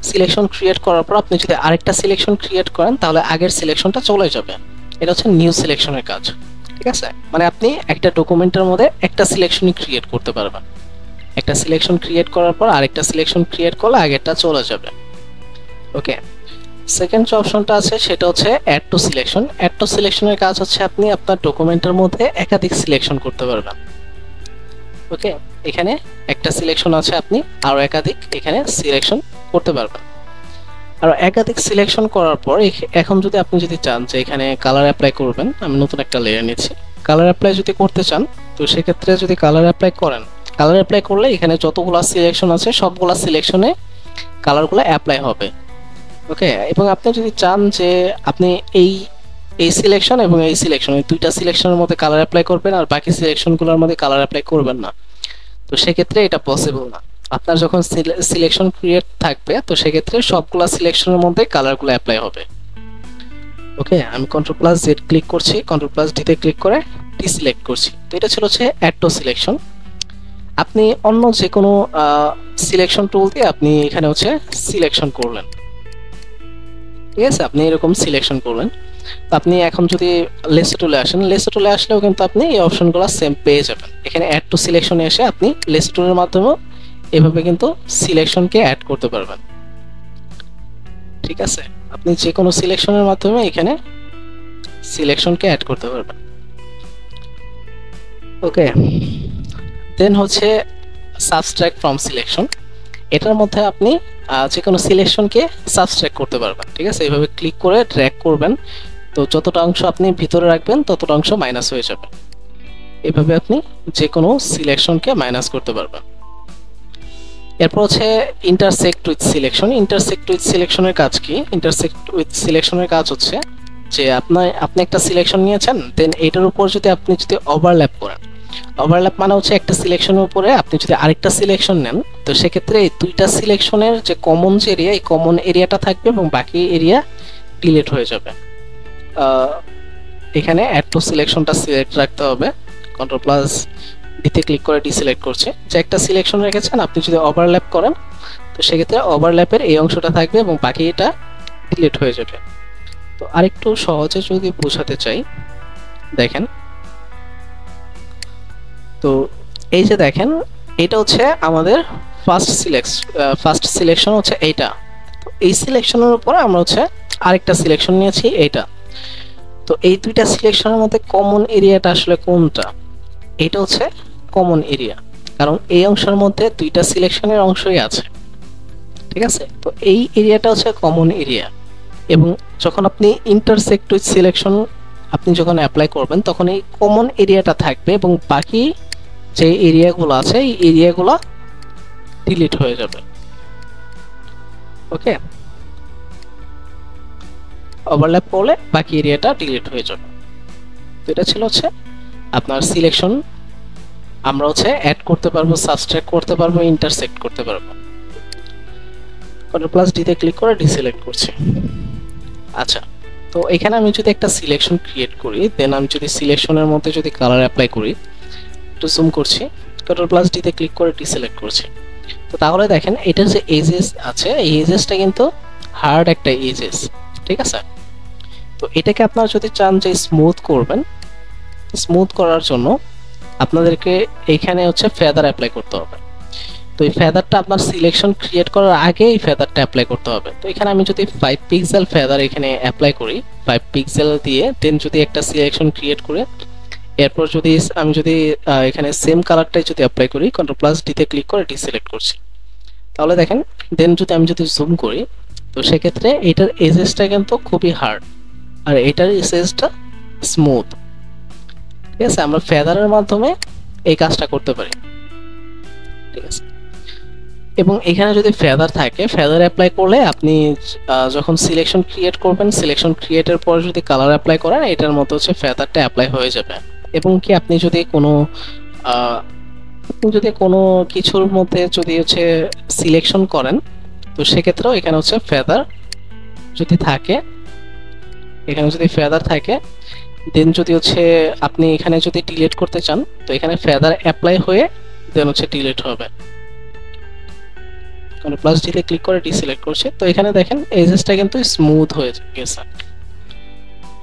সিলেকশন ক্রিয়েট করার পর আপনি যদি আরেকটা সিলেকশন ক্রিয়েট করেন তাহলে আগের সিলেকশনটা চলে যাবে। এটা হচ্ছে নিউ সিলেকশনের কাজ, ঠিক আছে। মানে আপনি একটা ডকুমেন্টের মধ্যে একটা সিলেকশনই ক্রিয়েট করতে পারবেন। একটা সিলেকশন ক্রিয়েট করার পর আরেকটা সিলেকশন ক্রিয়েট করলে আগেরটা চলে যাবে, ওকে। সেকেন্ড যে অপশনটা আছে সেটা হচ্ছে add to selection. Add to সিলেকশনের কাজ হচ্ছে আপনি আপনার ডকুমেন্টের মধ্যে একাধিক সিলেকশন করতে পারবেন, ওকে। এখানে একটা সিলেকশন আছে, আপনি আরো একাধিক এখানে সিলেকশন করতে পারবেন। আর একাধিক সিলেকশন করার পর এখন আপনি যদি চান যে এখানে কালার অ্যাপ্লাই করবেন, আমি নতুন একটা লেয়ার নিচ্ছি, কালার অ্যাপ্লাই যদি করতে চান তো সেক্ষেত্রে যদি কালার অ্যাপ্লাই করেন, কালার অ্যাপ্লাই করলে এখানে যতগুলো সিলেকশন আছে সবগুলো সিলেকশনে কালারগুলো অ্যাপ্লাই হবে, ওকে। এবং আপনি যদি চান যে আপনি এই সিলেকশন এবং এই সিলেকশন, এই দুইটা সিলেকশনের মধ্যে কালার অ্যাপ্লাই করবেন আর বাকি সিলেকশনগুলোর মধ্যে কালার অ্যাপ্লাই করবেন না, তো সেক্ষেত্রে এটা পসিবল না। আপনার যখন সিলেকশন ক্রিয়েট থাকবে তো সেক্ষেত্রে সবগুলা সিলেকশনের মধ্যে কালারগুলো অ্যাপ্লাই হবে, ওকে। আমি Ctrl+Z ক্লিক করছি, Ctrl+D তে ক্লিক করে ডিসিলেক্ট করছি। তো এটা ছিল হচ্ছে অ্যাড টু সিলেকশন। আপনি অন্য যে কোনো সিলেকশন টুল দিয়ে আপনি এখানে হচ্ছে সিলেকশন করলেন, ঠিক আছে। আপনি এরকম সিলেকশন করলেন। তো আপনি এখন যদি লেসো টুলে আসেন, লেসো টুলে আসলেও কিন্তু আপনি এই অপশনগুলো সেম পেয়ে যাবেন। এখানে অ্যাড টু সিলেকশনে এসে আপনি লেসো টুলের মাধ্যমে এভাবে কিন্তু সিলেকশনকে অ্যাড করতে পারবেন, ঠিক আছে। আপনি যে কোনো সিলেকশনের মাধ্যমে এখানে সিলেকশনকে অ্যাড করতে পারবেন, ওকে। দেন হচ্ছে সাবস্ট্রাক্ট ফ্রম সিলেকশন। এটার মধ্যে আপনি যে কোনো সিলেকশনকে সাবস্ট্রাক্ট করতে পারবেন, ঠিক আছে। এইভাবে ক্লিক করে ড্র্যাগ করবেন, তো যতটা অংশ আপনি ভিতরে রাখবেন ততটা অংশ মাইনাস হয়ে যাবে। এভাবে আপনি যে কোনো সিলেকশনকে মাইনাস করতে পারবেন। এরপর হচ্ছে intersect with selection. Intersect with সিলেকশনের কাজ কি? ইন্টারসেক্ট উইথ সিলেকশনের কাজ হচ্ছে যে আপনি একটা সিলেকশন নিয়েছেন, দেন এটার উপর যদি আপনি ওভারল্যাপ করেন, ওভারল্যাপ মানে হচ্ছে একটা সিলেকশনের উপরে আপনি যদি আরেকটা সিলেকশন নেন, তো সেক্ষেত্রে এই দুইটা সিলেকশনের যে কমন যে এরিয়া, এই কমন এরিয়াটা থাকবে এবং বাকি এরিয়া ডিলিট হয়ে যাবে। এখানে অ্যাড টু সিলেকশনটা সিলেক্ট রাখতে হবে। Ctrl+D তে ক্লিক করে ডিসিলেক্ট করছে। যে একটা সিলেকশন রেখেছেন আপনি যদি ওভারল্যাপ করেন তো সেক্ষেত্রে ওভারল্যাপের এই অংশটা থাকবে এবং বাকি এটা ডিলিট হয়ে যাবে। তো আরেকটু সহজে যদি বোঝাতে চাই, দেখেন, তো এই যে দেখেন, এটা হচ্ছে আমাদের ফার্স্ট সিলেকশন হচ্ছে এইটা। তো এই সিলেকশনের উপরে আমরা হচ্ছে আরেকটা সিলেকশন নিয়েছি এইটা। তো এই দুইটা সিলেকশনের মধ্যে কমন এরিয়াটা আসলে কোনটা? এটা হচ্ছে কমন এরিয়া, কারণ এই অংশের মধ্যে দুইটা সিলেকশনের অংশই আছে, ঠিক আছে। তো এই এরিয়াটা হচ্ছে কমন এরিয়া, এবং যখন আপনি ইন্টারসেক্ট উইথ সিলেকশন আপনি যখন অ্যাপ্লাই করবেন তখন এই কমন এরিয়াটা থাকবে এবং বাকি যে এরিয়াগুলো আছে এই এরিয়াগুলো ডিলিট হয়ে যাবে। ওকে, ওভারল্যাপ করলে বাকি এরিয়াটা ডিলিট হয়ে যাবে। তো এটা ছিল হচ্ছে আপনার সিলেকশন। আমরা হচ্ছে অ্যাড করতে পারবো, সাবট্রাক্ট করতে পারবো, ইন্টারসেক্ট করতে পারবো। কন্ট্রোল+D তে ক্লিক করে ডিসিলেক্ট করছি। আচ্ছা, তো এখানে আমি যদি একটা সিলেকশন ক্রিয়েট করি, দেন আমি যদি সিলেকশনের মধ্যে যদি কালার অ্যাপ্লাই করি, একটু জুম করছি, কন্ট্রোল+D তে ক্লিক করে ডিসিলেক্ট করছি। তো তাহলে দেখেন এটার যে এজেস আছে, এই এজেসটা কিন্তু হার্ড একটা এজেস, ঠিক আছে। তো এটাকে আপনারা যদি চান যে স্মুথ করবেন, স্মুথ করার জন্য আপনাদেরকে এখানে হচ্ছে ফেদার অ্যাপ্লাই করতে হবে। তো এই ফেদারটা আপনার সিলেকশন ক্রিয়েট করার আগে এই ফেদারটা অ্যাপ্লাই করতে হবে। তো এখানে আমি যদি 5 পিক্সেল ফেদার এখানে অ্যাপ্লাই করি, 5 পিক্সেল দিয়ে দেন যদি একটা সিলেকশন ক্রিয়েট করে এরপর যদি আমি যদি এখানে সেম কালারটাই যদি অ্যাপ্লাই করি, কন্ট্রোল+D তে ক্লিক করে ডিসিলেক্ট করছি, তাহলে দেখেন দেন যদি জুম করি, তো সেক্ষেত্রে এটার এজেসটা কিন্তু খুবই হার্ড আর এটার এজেসটা স্মুথ। ঠিক আছে, আমরা ফেদারের মাধ্যমে এই কাজটা করতে পারি। ঠিক আছে, এবং এখানে যদি ফেদার থাকে, ফেদার অ্যাপ্লাই করলে আপনি যখন সিলেকশন ক্রিয়েট করবেন, সিলেকশন ক্রিয়েটের পর যদি কালার অ্যাপ্লাই করেন, এটার মতো হচ্ছে ফেদারটা অ্যাপ্লাই হয়ে যাবে। এবং কি আপনি যদি কোনো কিছুর মধ্যে যদি হচ্ছে সিলেকশন করেন, তো সেক্ষেত্রেও এখানে হচ্ছে ফেদার যদি থাকে, এখানে যদি ফেদার থাকে দেন যদি হচ্ছে আপনি এখানে যদি ডিলিট করতে চান, তো এখানে ফেদার অ্যাপ্লাই হয়ে দেন হচ্ছে ডিলিট হবে। কন্ট্রোল+D তে ক্লিক করে ডিসিলেক্ট করছি, তো এখানে দেখেন এজেসটা কিন্তু স্মুথ হয়ে গেছে।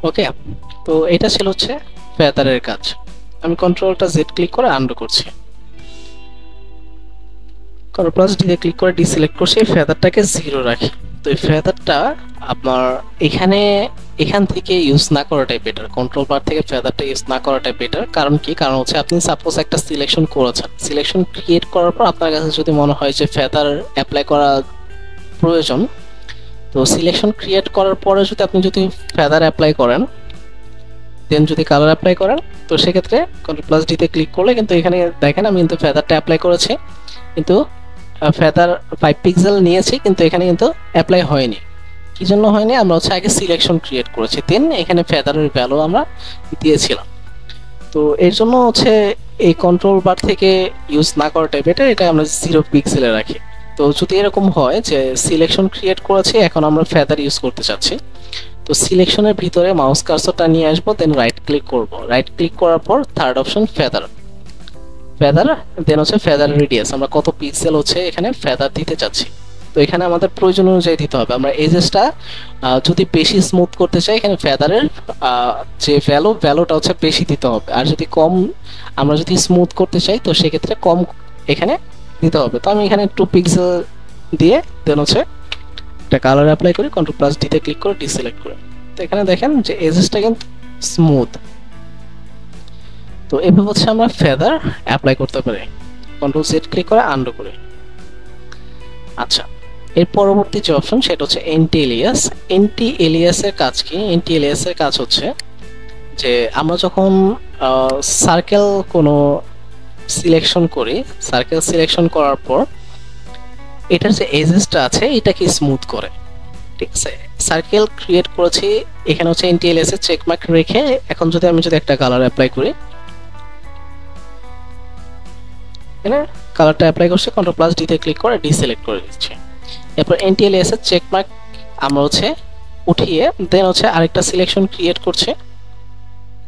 ওকে, তো এটা ছিল হচ্ছে ফেদারের কাজ। আমি কন্ট্রোল+Z ক্লিক করে আনডু করছি, কন্ট্রোল+D তে ক্লিক করে ডিসিলেক্ট করছি, ফেদারটাকে 0 রাখি। তো এই ফেদারটা আপনার এখান থেকে ইউজ না করাটাই বেটার, কন্ট্রোল বার থেকে ফেদারটা ইউজ না করাটাই বেটার। কারণ কি, কারণ হচ্ছে আপনি সাপোজ একটা সিলেকশন করেছেন, সিলেকশন ক্রিয়েট করার পর আপনার কাছে যদি মনে হয় যে ফেদার অ্যাপ্লাই করা প্রয়োজন, তো সিলেকশন ক্রিয়েট করার পরে যদি ফেদার অ্যাপ্লাই করেন, দেন যদি কালার অ্যাপ্লাই করেন, তো সেক্ষেত্রে কন্ট্রোল+D তে ক্লিক করলে কিন্তু এখানে দেখেন আমি কিন্তু ফেদারটা অ্যাপ্লাই করেছি, কিন্তু ফেদার 5 পিক্সেল নিয়েছি, কিন্তু এখানে কিন্তু অ্যাপ্লাই হয়নি। কি জন্য হয়নি, আমরা হচ্ছে আগে সিলেকশন ক্রিয়েট করেছি, দেন এখানে ফেদারের ভ্যালু আমরা দিয়েছিলাম। তো এর জন্য হচ্ছে এই কন্ট্রোল বার থেকে ইউজ না করাটাই বেটার, এটা আমরা 0 পিক্সেলে রাখি। তো যদি এরকম হয় যে সিলেকশন ক্রিয়েট করেছি, এখন আমরা ফেদার ইউজ করতে চাচ্ছি, তো সিলেকশনের ভিতরে মাউস কার্সরটা নিয়ে আসবো, দেন রাইট ক্লিক করব, রাইট ক্লিক করার পর থার্ড অপশন ফেদার, দেন হচ্ছে ফেদার রেডিয়াস, আমরা কত পিক্সেল হচ্ছে এখানে ফেদার দিতে চাচ্ছি। তো এখানে আমাদের প্রয়োজন অনুযায়ী দিতে হবে। আমরা এজেসটা যদি বেশি স্মুথ করতে চাই, এখানে ফেদারের যে ভ্যালুটা হচ্ছে বেশি দিতে হবে, আর যদি কম আমরা যদি স্মুথ করতে চাই, তো সেক্ষেত্রে কম এখানে দিতে হবে। তো আমি এখানে 2 পিক্সেল দিয়ে দেন হচ্ছে একটা কালার অ্যাপ্লাই করি, কন্ট্রোল+D তে ক্লিক করে ডিসিলেক্ট করে। তো এখানে দেখেন যে এজেসটা কিন্তু স্মুথ। তো এভাবে হচ্ছে আমরা ফেদার অ্যাপ্লাই করতে পারি। কন্ট্রোল+Z ক্লিক করে আনডু করি। আচ্ছা, এর পরবর্তী যে অপশন সেটা হচ্ছে এন্টি এলিয়াস। এন্টি এলিয়াসের কাজ কি? এন্টি এলিয়াসের কাজ হচ্ছে যে আমরা যখন সার্কেল কোনো সিলেকশন করি, সার্কেল সিলেকশন করার পর এটার যে এজেসটা আছে এটাকে স্মুথ করে। ঠিক আছে, সার্কেল ক্রিয়েট করেছি, এখানে হচ্ছে এন্টি এলিয়াসের চেকমার্ক রেখে এখন যদি আমি একটা কালার অ্যাপ্লাই করি, এখানে কালারটা অ্যাপ্লাই করছি, কন্ট্রোল+D তে ক্লিক করে ডিসিলেক্ট করে দিচ্ছি। এরপর এন্টি এলিয়াসের চেকমার্ক আমরা হচ্ছে উঠিয়ে দেন হচ্ছে আরেকটা সিলেকশন ক্রিয়েট করছে,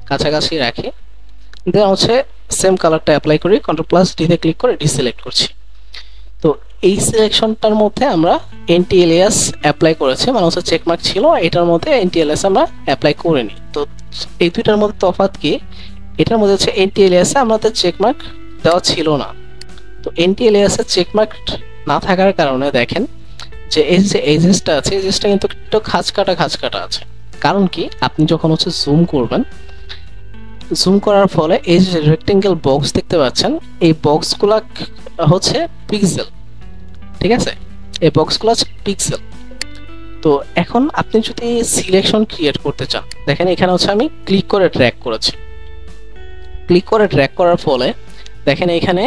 কাছাকাছি রাখি, দেন হচ্ছে সেম কালারটা অ্যাপ্লাই করি, কন্ট্রোল+D তে ক্লিক করে ডিসিলেক্ট করছি। তো এই সিলেকশনটার মধ্যে আমরা এন্টি এলিয়াস অ্যাপ্লাই করেছি, মানে হচ্ছে চেকমার্ক ছিল, এটার মধ্যে এন্টি এলিয়াস আমরা অ্যাপ্লাই করিনি। তো এই দুইটার মধ্যে তফাৎ কি, এটার মধ্যে হচ্ছে এন্টি এলিয়াসে আমাদের চেকমার্ক দেওয়া ছিল না। তো এন্টি এলিয়াসের চেকমার্ক না থাকার কারণে দেখেন যে এই যে এজেসটা আছে, এজেসটা কিন্তু একটু খাঁজকাটা আছে। কারণ কি, আপনি যখন হচ্ছে জুম করবেন, জুম করার ফলে এই যে রেক্টেঙ্গেল বক্স দেখতে পাচ্ছেন, এই বক্সগুলা হচ্ছে পিক্সেল। ঠিক আছে, এই বক্সগুলো হচ্ছে পিক্সেল। তো এখন আপনি যদি সিলেকশন ক্রিয়েট করতে চান, দেখেন এখানে হচ্ছে আমি ক্লিক করে ড্র্যাগ করেছি, ক্লিক করে ড্র্যাগ করার ফলে দেখেন এখানে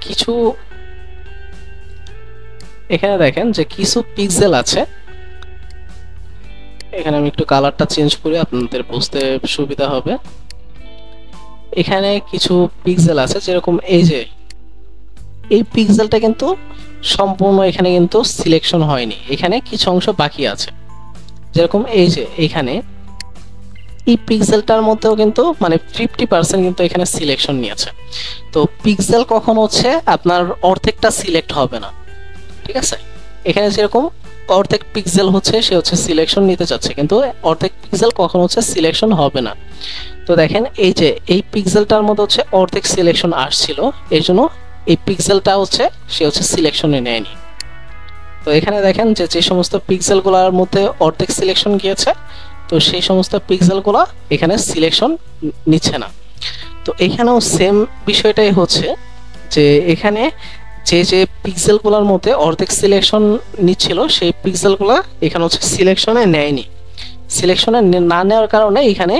কিছু এখানে দেখেন যে কিছু পিক্সেল আছে, এখানে আমি একটু কালারটা চেঞ্জ করি আপনাদের বুঝতে সুবিধা হবে। এখানে কিছু পিক্সেল আছে, যেরকম এই যে এই পিক্সেলটা কিন্তু সম্পূর্ণ এখানে কিন্তু সিলেকশন হয়নি, এখানে কিছু অংশ বাকি আছে। যেরকম এই যে এখানে এই পিক্সেলটার মধ্যেও কিন্তু মানে 50% কিন্তু এখানে সিলেকশন নিয়েছে। তো পিক্সেল কখন হচ্ছে আপনার অর্ধেকটা সিলেক্ট হবে না, ঠিক আছে। এখানে যেরকম অর্ধেক পিক্সেল হচ্ছে সে হচ্ছে সিলেকশন নিতে চাচ্ছে, কিন্তু অর্ধেক পিক্সেল কখন হচ্ছে সিলেকশন হবে না। তো দেখেন এই যে এই পিক্সেলটার মধ্যে হচ্ছে অর্ধেক সিলেকশন আসছিল, এই জন্য এই পিক্সেলটা হচ্ছে সে হচ্ছে সিলেকশনে নেয়নি। তো এখানে দেখেন যে যে সমস্ত পিক্সেলগুলোর মধ্যে অর্ধেক সিলেকশন গিয়েছে, তো সেই সমস্ত পিক্সেলগুলো এখানে সিলেকশন নিচ্ছে না। তো এখানেও সেম বিষয়টাই হচ্ছে যে এখানে যে যে পিক্সেলগুলোর মধ্যে অর্ধেক সিলেকশন নিচ্ছিল সেই পিক্সেলগুলো এখানে হচ্ছে সিলেকশনে নেয়নি। সিলেকশনে না নেওয়ার কারণে এখানে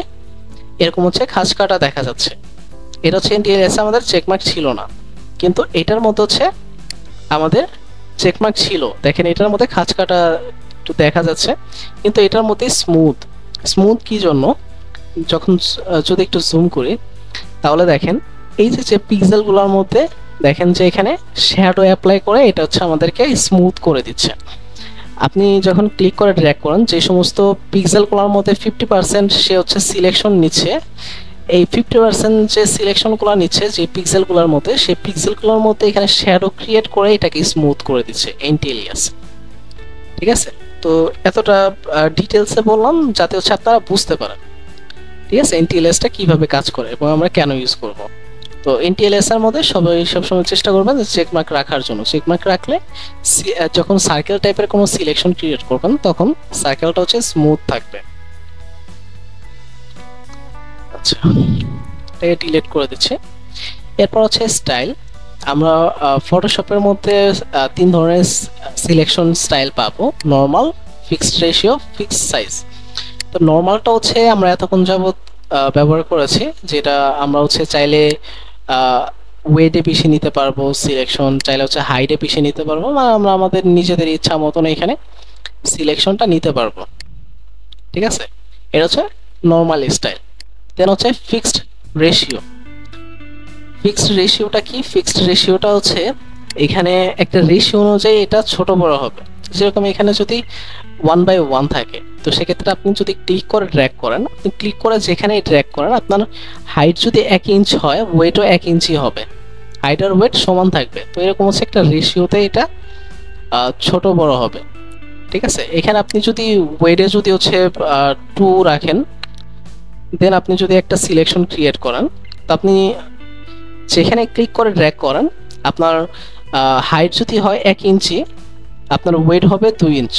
এরকম হচ্ছে খাঁজ কাটা দেখা যাচ্ছে। এটা হচ্ছে এনটিএলএস আমাদের চেকমার্ক ছিল না, কিন্তু এটার মধ্যে হচ্ছে আমাদের চেকমার্ক ছিল। দেখেন এটার মধ্যে খাঁজ কাটা একটু দেখা যাচ্ছে, কিন্তু এটার মধ্যে স্মুথ। স্মুথ কি জন্য, যখন যদি একটু জুম করি তাহলে দেখেন এই যে যে পিক্সেলগুলোর মধ্যে দেখেন যে এখানে শ্যাডো অ্যাপ্লাই করে এটা হচ্ছে আমাদেরকে স্মুথ করে দিচ্ছে। আপনি যখন ক্লিক করে ড্র্যাগ করেন যে সমস্ত পিক্সেলগুলোর মধ্যে 50% সে হচ্ছে সিলেকশন নিচ্ছে, এই 50% যে সিলেকশনগুলো নিচ্ছে যে পিক্সেলগুলোর মধ্যে, সেই পিক্সেলগুলোর মধ্যে এখানে শ্যাডো ক্রিয়েট করে এটাকে স্মুথ করে দিচ্ছে এনটিএলএস, ঠিক আছে। তো এতটা ডিটেলসে বললাম যাতে হচ্ছে আপনারা বুঝতে পারেন, ঠিক আছে, এনটিএলএসটা কিভাবে কাজ করে এবং আমরা কেন ইউজ করব। তো এনটিএলএস এর মধ্যে সবাই সবসময় চেষ্টা করবেন যে চেকমার্ক রাখার জন্য। চেকমার্ক রাখলে যখন সার্কেল টাইপের কোনো সিলেকশন ক্রিয়েট করবেন তখন সার্কেলটা হচ্ছে স্মুথ থাকবে। আচ্ছা, এটাকে ডিলিট করে দিচ্ছি। এরপর হচ্ছে স্টাইল। আমরা ফটোশপের মধ্যে তিন ধরনের সিলেকশন স্টাইল পাবো: normal, fixed ratio, fixed size. তো নর্মালটা হচ্ছে আমরা এতক্ষণ যাবত ব্যবহার করেছি, যেটা আমরা হচ্ছে চাইলে ওয়েটে পিছিয়ে নিতে পারবো সিলেকশন, চাইলে হচ্ছে হাইটে পিছিয়ে নিতে পারবো, মানে আমরা আমাদের নিজেদের ইচ্ছা মতন এখানে সিলেকশনটা নিতে পারবো, ঠিক আছে। এটা হচ্ছে নর্মাল স্টাইল। দেন হচ্ছে ফিক্সড রেশিও। ফিক্সড রেশিওটা কি? ফিক্সড রেশিওটা হচ্ছে এখানে একটা রেশিও অনুযায়ী এটা ছোট বড় হবে। যেরকম এখানে যদি 1/1 থাকে, তো সেক্ষেত্রে আপনি যদি ক্লিক করে ড্র্যাগ করেন, আপনি ক্লিক করে যেখানেই ড্র্যাগ করেন, আপনার হাইট যদি 1 ইঞ্চ হয়, ওয়েটও 1 ইঞ্চি হবে, হাইট আর ওয়েট সমান থাকবে। তো এরকম হচ্ছে একটা রেশিওতে এটা ছোট বড় হবে, ঠিক আছে। এখানে আপনি যদি ওয়েটে যদি হচ্ছে 2 রাখেন, দেন আপনি যদি একটা সিলেকশন ক্রিয়েট করেন, তো আপনি যেখানে ক্লিক করে ড্র্যাগ করেন, আপনার হাইট যদি হয় 1 ইঞ্চি, আপনার ওয়েট হবে 2 ইঞ্চ,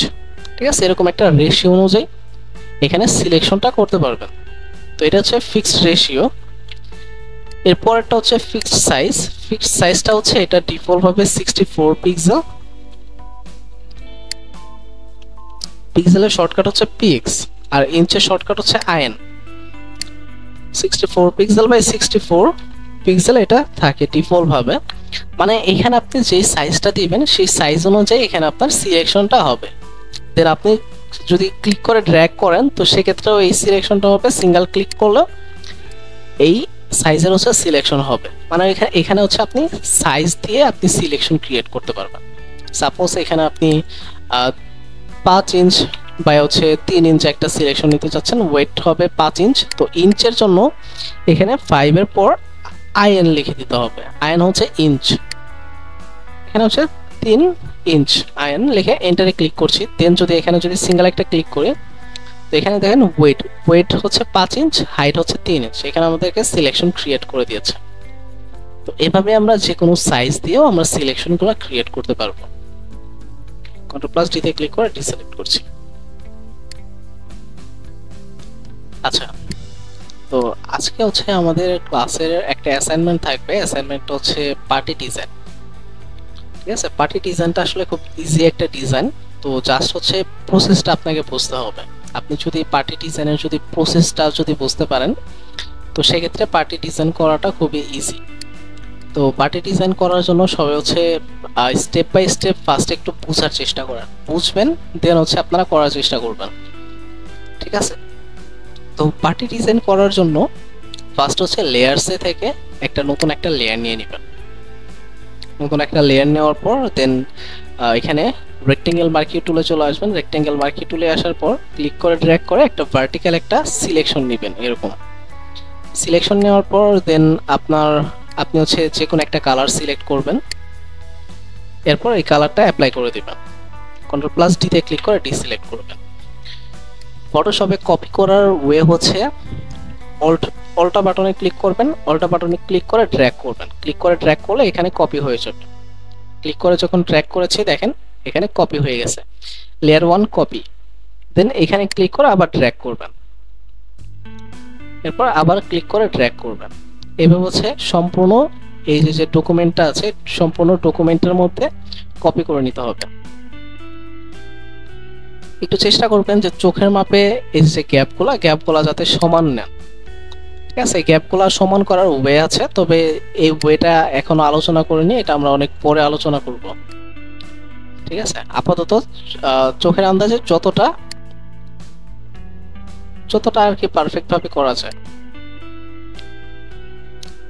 ঠিক আছে। এরকম একটা রেশিও অনুযায়ী এখানে সিলেকশনটা করতে পারবেন। তো এটা হচ্ছে ফিক্সড রেশিও। এরপরটা হচ্ছে ফিক্সড সাইজ। ফিক্সড সাইজটা হচ্ছে এটা ডিফল্ট ভাবে 64 পিক্সেল। পিক্সেলের শর্টকাট হচ্ছে পিএক্স, আর ইঞ্চের শর্টকাট হচ্ছে আইএন। 64 পিক্সেল বাই 64 পিক্সেল এটা থাকে ডিফল্ট ভাবে। মানে এখানে আপনি যেই সাইজটা দিবেন সেই সাইজ অনুযায়ী এখানে আপনার সিলেকশনটা হবে। দেন আপনি যদি ক্লিক করে ড্র্যাগ করেন, তো সেক্ষেত্রেও এই সিলেকশনটা হবে, সিঙ্গেল ক্লিক করলে এই সাইজের হচ্ছে সিলেকশন হবে। মানে এখানে হচ্ছে আপনি সাইজ দিয়ে আপনি সিলেকশন ক্রিয়েট করতে পারবেন। সাপোজ এখানে আপনি 5 ইঞ্চ বা হচ্ছে 3 ইঞ্চ একটা সিলেকশন নিতে চাচ্ছেন, ওয়েট হবে 5 ইঞ্চ। তো ইঞ্চের জন্য এখানে 5 এর পর আইএন লিখে দিতে হবে। আইএন হচ্ছে ইঞ্চ, এখানে হচ্ছে 3 ইঞ্চ আইএন লিখে এন্টারে ক্লিক করছি। দেন যদি এখানে যদি সিঙ্গেল একটা ক্লিক করি, তো এখানে দেখেন ওয়েট হচ্ছে 5 ইঞ্চ, হাইট হচ্ছে 3 ইঞ্চ। এখানে আমাদেরকে সিলেকশন ক্রিয়েট করে দিয়েছে। তো এভাবে আমরা যে কোনো সাইজ দিয়েও আমরা সিলেকশনগুলো ক্রিয়েট করতে পারবো। Ctrl+D তে ক্লিক করে ডিসিলেক্ট করছি। আচ্ছা, তো আজকে হচ্ছে আমাদের ক্লাসের একটা অ্যাসাইনমেন্ট থাকবে। অ্যাসাইনমেন্টটা হচ্ছে পার্টি ডিজাইন, ঠিক আছে। পার্টি ডিজাইনটা আসলে খুব ইজি একটা ডিজাইন। তো জাস্ট হচ্ছে প্রসেসটা আপনাকে বুঝতে হবে। আপনি যদি পার্টি ডিজাইনের যদি প্রসেসটা যদি বুঝতে পারেন, তো সেক্ষেত্রে পার্টি ডিজাইন করাটা খুবই ইজি। তো পার্টি ডিজাইন করার জন্য সবাই হচ্ছে স্টেপ বাই স্টেপ ফার্স্ট একটু বোঝার চেষ্টা করেন, বুঝবেন দেন হচ্ছে আপনারা করার চেষ্টা করবেন, ঠিক আছে? তো পার্টি ডিজাইন করার জন্য ফার্স্ট হচ্ছে লেয়ারসে থেকে নতুন একটা লেয়ার নিয়ে নেবেন। নতুন একটা লেয়ার নেওয়ার পর দেন এখানে রেক্টেঙ্গেল মার্কি টুলে চলে আসবেন। রেক্টেঙ্গেল মার্কি টুলে আসার পর ক্লিক করে ড্র্যাগ করে একটা ভার্টিক্যাল একটা সিলেকশন নেবেন। এরকম সিলেকশন নেওয়ার পর দেন আপনি হচ্ছে যে কোনো একটা কালার সিলেক্ট করবেন, এরপর এই কালারটা অ্যাপ্লাই করে দিবেন। Ctrl+D তে ক্লিক করে ডিসিলেক্ট করবেন। ফটোশপে কপি করার ওয়ে হচ্ছে অল্টা বাটনে ক্লিক করবেন, অল্টা বাটনে ক্লিক করে ড্র্যাগ করবেন। ক্লিক করে ড্র্যাগ করলে এখানে কপি হয়ে যাবে। ক্লিক করে যখন ড্র্যাগ করেছি দেখেন এখানে কপি হয়ে গেছে। লেয়ার 1 কপি, দেন এখানে ক্লিক করে আবার ড্র্যাগ করবেন, এরপর আবার ক্লিক করে ড্র্যাগ করবেন। এভাবে হচ্ছে সম্পূর্ণ এই যে ডকুমেন্টটা আছে সম্পূর্ণ ডকুমেন্টের মধ্যে কপি করে নিতে হবে। একটু চেষ্টা করবেন যে চোখের মাপে এই যে গ্যাপগুলো যাতে সমান নেন, ঠিক আছে? গ্যাপগুলো সমান করার ওয়ে আছে, তবে এই ওয়েটা এখনো আলোচনা করিনি, এটা আমরা অনেক পরে আলোচনা করব, ঠিক আছে? আপাতত চোখের আন্দাজে যতটা আর কি পারফেক্ট ভাবে করা যায়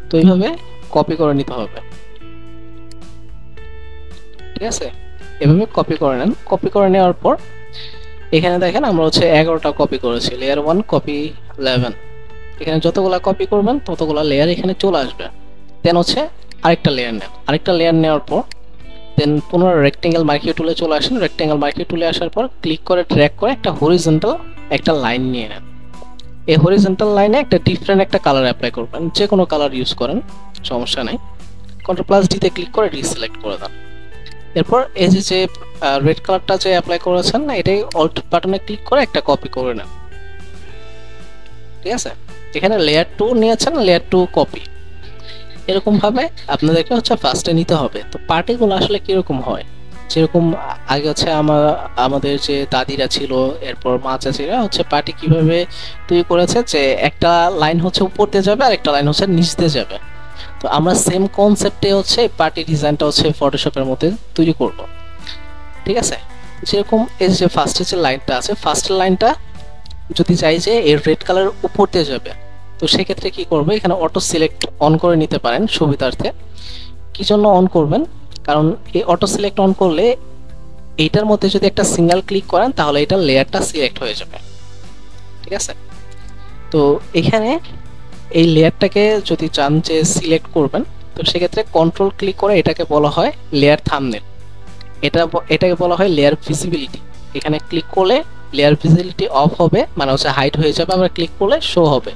তো এইভাবে কপি করে নিতে হবে, ঠিক আছে? এভাবে কপি করে নেন। কপি করে নেওয়ার পর এখানে দেখেন আমরা হচ্ছে 11টা কপি করেছি। লেয়ার 1 কপি 11, এখানে যতগুলা কপি করবেন ততগুলা লেয়ার এখানে চলে আসবে। দেন হচ্ছে আরেকটা লেয়ার নেন। আরেকটা লেয়ার নেওয়ার পর দেন পুনরায় রেক্টেঙ্গেল মার্কি টুলে চলে আসেন। রেক্টেঙ্গেল মার্কি টুলে আসার পর ক্লিক করে ড্র্যাগ করে একটা হরিজন্টাল একটা লাইন নিয়ে নেন। এই হরিজন্টাল লাইনে একটা ডিফারেন্ট একটা কালার অ্যাপ্লাই করবেন, যে কোনো কালার ইউজ করেন সমস্যা নাই। Ctrl+D তে ক্লিক করে ডিসিলেক্ট করে দেন। এরপর এই যে রেড কালারটা যে অ্যাপ্লাই করেছেন না, এটাই অল্ট বাটনে ক্লিক করে একটা কপি করে নেন, ঠিক আছে? এখানে লেয়ার 2 নিয়েছেন, লেয়ার 2 কপি। এরকম ভাবে আপনাদেরকে হচ্ছে ফার্স্টে নিতে হবে। তো পার্টিগুলো আসলে কিরকম হয়, যেরকম আগে হচ্ছে আমাদের যে দাদিরা ছিল, এরপর মা চাচিরা হচ্ছে পার্টি কিভাবে তৈরি করেছে, যে একটা লাইন হচ্ছে উপর দিয়ে যাবে আর একটা লাইন হচ্ছে নিচ দিয়ে যাবে। তো আমরা সেম কনসেপ্টে হচ্ছে পার্টি ডিজাইনটা হচ্ছে ফটোশপের মধ্যে তৈরি করব, ঠিক আছে? যেরকম এই যে ফার্স্টের যে লাইনটা আছে, ফার্স্টের লাইনটা যদি চাই যে এই রেড কালার উপর দিয়ে যাবে, তো সেক্ষেত্রে কি করবে, এখানে অটো সিলেক্ট অন করে নিতে পারেন সুবিধার্থে। কি জন্য অন করবেন, কারণ এই অটো সিলেক্ট অন করলে এইটার মধ্যে যদি একটা সিঙ্গেল ক্লিক করেন তাহলে এটা লেয়ারটা সিলেক্ট হয়ে যাবে, ঠিক আছে? তো এখানে এই লেয়ারটাকে যদি চান যে সিলেক্ট করবেন, তো সেক্ষেত্রে কন্ট্রোল ক্লিক করে এটাকে বলা হয় লেয়ার থাম্বনেল। এটাকে বলা হয় লেয়ার ভিজিবিলিটি। এখানে ক্লিক করলে লেয়ার ভিজিবিলিটি অফ হবে, মানে হচ্ছে হাইড হয়ে যাবে, আমরা ক্লিক করলে শো হবে।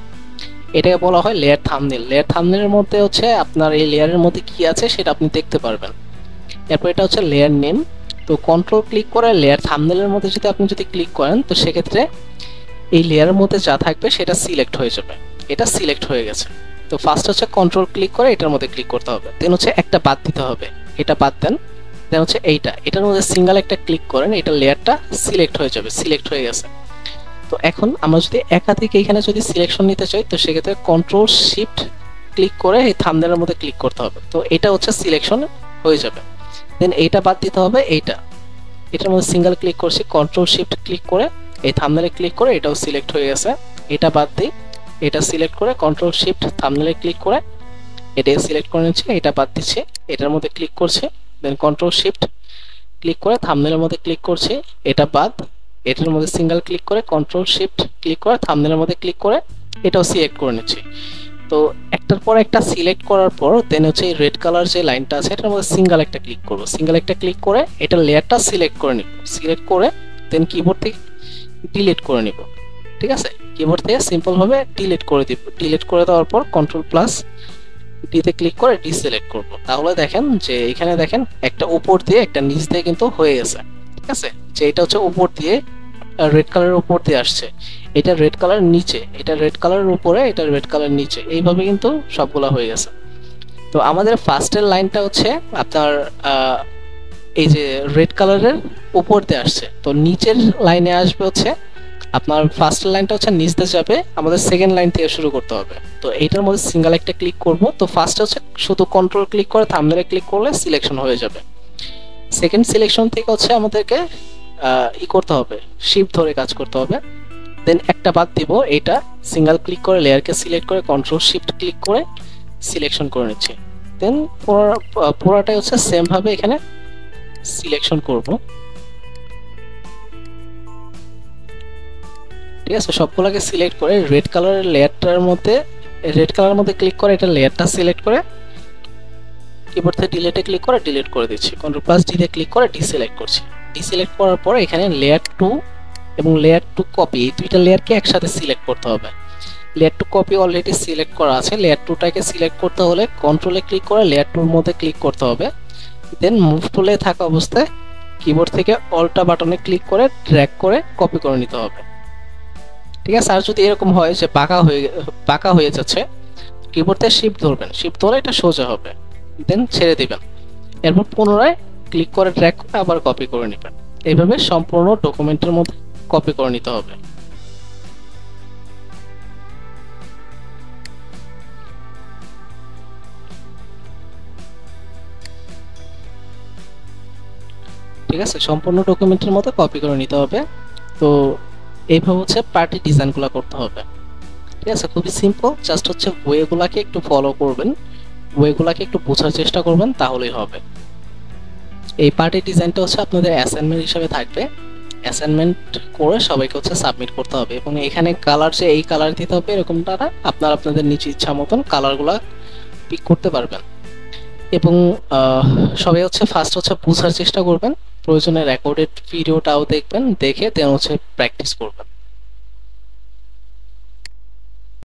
এটাকে বলা হয় লেয়ার থাম্বনেল। লেয়ার থাম্বনেলের মধ্যে হচ্ছে আপনার এই লেয়ারের মধ্যে কি আছে সেটা আপনি দেখতে পারবেন। এরপর এটা হচ্ছে লেয়ার নেম। তো কন্ট্রোল ক্লিক করে লেয়ার থাম্বনেলের মধ্যে আপনি যদি ক্লিক করেন, তো সেক্ষেত্রে এই লেয়ারের মধ্যে যা থাকবে সেটা সিলেক্ট হয়ে যাবে। এটা সিলেক্ট হয়ে গেছে। তো ফার্স্ট হচ্ছে কন্ট্রোল ক্লিক করে এটার মধ্যে ক্লিক করতে হবে, দেন হচ্ছে একটা বাদ দিতে হবে, এটা বাদ দেন। দেন হচ্ছে এটার মধ্যে সিঙ্গেল একটা ক্লিক করেন, এটা লেয়ারটা সিলেক্ট হয়ে যাবে, সিলেক্ট হয়ে গেছে। তো এখন আমরা যদি একাধিক এখানে যদি সিলেকশন নিতে চাই, তো সেক্ষেত্রে কন্ট্রোল শিফট ক্লিক করে এই থাম্বনেলের মধ্যে ক্লিক করতে হবে। তো এটা হচ্ছে সিলেকশন হয়ে যাবে। দেন এইটা বাদ দিতে হবে, এটার মধ্যে সিঙ্গেল ক্লিক করছি, কন্ট্রোল শিফট ক্লিক করে এই থাম্বনেলে ক্লিক করে এটাও সিলেক্ট হয়ে গেছে। এটা বাদ দিই, এটা সিলেক্ট করে কন্ট্রোল শিফট থাম্বনেলে ক্লিক করে এটা সিলেক্ট করে নিচ্ছি, এটা বাদ দিচ্ছি, এটার মধ্যে ক্লিক করছি, দেন কন্ট্রোল শিফট ক্লিক করে থাম্বনেলের মধ্যে ক্লিক করছি, এটা বাদ, এটার মধ্যে সিঙ্গেল ক্লিক করে কন্ট্রোল শিফট ক্লিক করে থাম্বনেলের মধ্যে ক্লিক করে এটাও সিলেক্ট করে নিচ্ছি। তো একটার পর একটা সিলেক্ট করার পর দেন হচ্ছে এই রেড কালার যে লাইনটা আছে এটার মধ্যে সিঙ্গেল একটা ক্লিক করব, সিঙ্গেল একটা ক্লিক করে এটা লেয়ারটা সিলেক্ট করে নিব, সিলেক্ট করে দেন কিবোর্ড থেকে ডিলিট করে নিব, ঠিক আছে? কিবোর্ড থেকে সিম্পল ভাবে ডিলিট করে দিব। ডিলিট করে দেওয়ার পর Ctrl+D তে ক্লিক করে ডিসিলেক্ট করব। তাহলে দেখেন যে এখানে দেখেন একটা উপর দিয়ে একটা নিচ দিয়ে কিন্তু হয়ে গেছে, ঠিক আছে? যে এটা হচ্ছে উপর দিয়ে রেড কালারের উপর দিয়ে আসছে, এটা রেড কালার নিচে, এটা রেড কালারের উপরে, এটা রেড কালার নিচে, এইভাবে কিন্তু সবগুলা হয়ে গেছে। তো আমাদের ফার্স্টের লাইনটা হচ্ছে আপনার এই যে রেড কালারের উপর দিয়ে আসছে, তো নিচের লাইনে আসবে হচ্ছে আপনার ফার্স্ট লাইনটা হচ্ছে নিচ দিয়ে যাবে, আমাদের সেকেন্ড লাইন থেকে শুরু করতে হবে। তো এইটার মধ্যে সিঙ্গেল একটা ক্লিক করব। তো ফার্স্টে হচ্ছে শুধু কন্ট্রোল ক্লিক করে থাম্বনেলে ক্লিক করলে সিলেকশন হয়ে যাবে। সেকেন্ড সিলেকশন থেকে হচ্ছে আমাদেরকে করতে হবে, শিফট ধরে কাজ করতে হবে। দেন একটা বাদ দিব, এটা সিঙ্গেল ক্লিক করে লেয়ারকে সিলেক্ট করে কন্ট্রোল শিফট ক্লিক করে সিলেকশন করে নিচ্ছি। দেন পুরোটাই হচ্ছে সেম ভাবে এখানে সিলেকশন করব। ঠিক আছে, সবগুলোকে সিলেক্ট করে রেড কালারের লেয়ারটার মধ্যে ক্লিক করে এটা লেয়ারটা সিলেক্ট করে কিবোর্ড থেকে ডিলিটে ক্লিক করে ডিলিট করে দিচ্ছি। কন্ট্রোল প্লাস ডি তে ক্লিক করে ডিসিলেক্ট করছি। ডিসিলেক্ট করার পরে এখানে লেয়ার 2 এবং লেয়ার 2 কপি, এই দুইটা লেয়ারকে একসাথে সিলেক্ট করতে হবে। লেয়ার 2 কপি অলরেডি সিলেক্ট করা আছে, লেয়ার 2টাকে সিলেক্ট করতে হলে কন্ট্রোলে ক্লিক করে লেয়ার 2 এর মধ্যে ক্লিক করতে হবে। দেন মুভ টুলে থাকা অবস্থায় কিবোর্ড থেকে অল্টা বাটনে ক্লিক করে ড্র্যাগ করে কপি করে নিতে হবে। ঠিক আছে, আর যদি এরকম হয় যে বাঁকা হয়ে যাচ্ছে, কিবোর্ড থেকে শিফট ধরবেন, শিফট ধরে এটা সোজা হবে, দেন ছেড়ে দিবেন। এরপর পুনরায় ক্লিক করে ড্র্যাগ করে আবার কপি করে নেবেন। এইভাবে সম্পূর্ণ ডকুমেন্টের মধ্যে কপি করে নিতে হবে। ঠিক আছে, সম্পূর্ণ ডকুমেন্টের মধ্যে কপি করে নিতে হবে। তো এইভাবে হচ্ছে পার্টি ডিজাইনগুলো করতে হবে। ঠিক আছে, খুবই সিম্পল, জাস্ট হচ্ছে ওয়েগুলাকে একটু ফলো করবেন, ওয়েগুলাকে একটু বোঝার চেষ্টা করবেন, তাহলেই হবে। এই পার্টি ডিজাইনটা হচ্ছে আপনাদের অ্যাসাইনমেন্ট হিসেবে থাকবে, অ্যাসাইনমেন্ট করে সবাইকে হচ্ছে সাবমিট করতে হবে। এবং এখানে কালার যে এই কালার দিতে হবে এরকমটা না, আপনারা আপনাদের নিজ ইচ্ছা মতন কালারগুলা পিক করতে পারবেন। এবং সবাই হচ্ছে ফার্স্ট হচ্ছে বোঝার চেষ্টা করবেন, প্রয়োজনে রেকর্ডেড ভিডিওটাও দেখবেন, দেখে দেন হচ্ছে প্র্যাকটিস করবেন।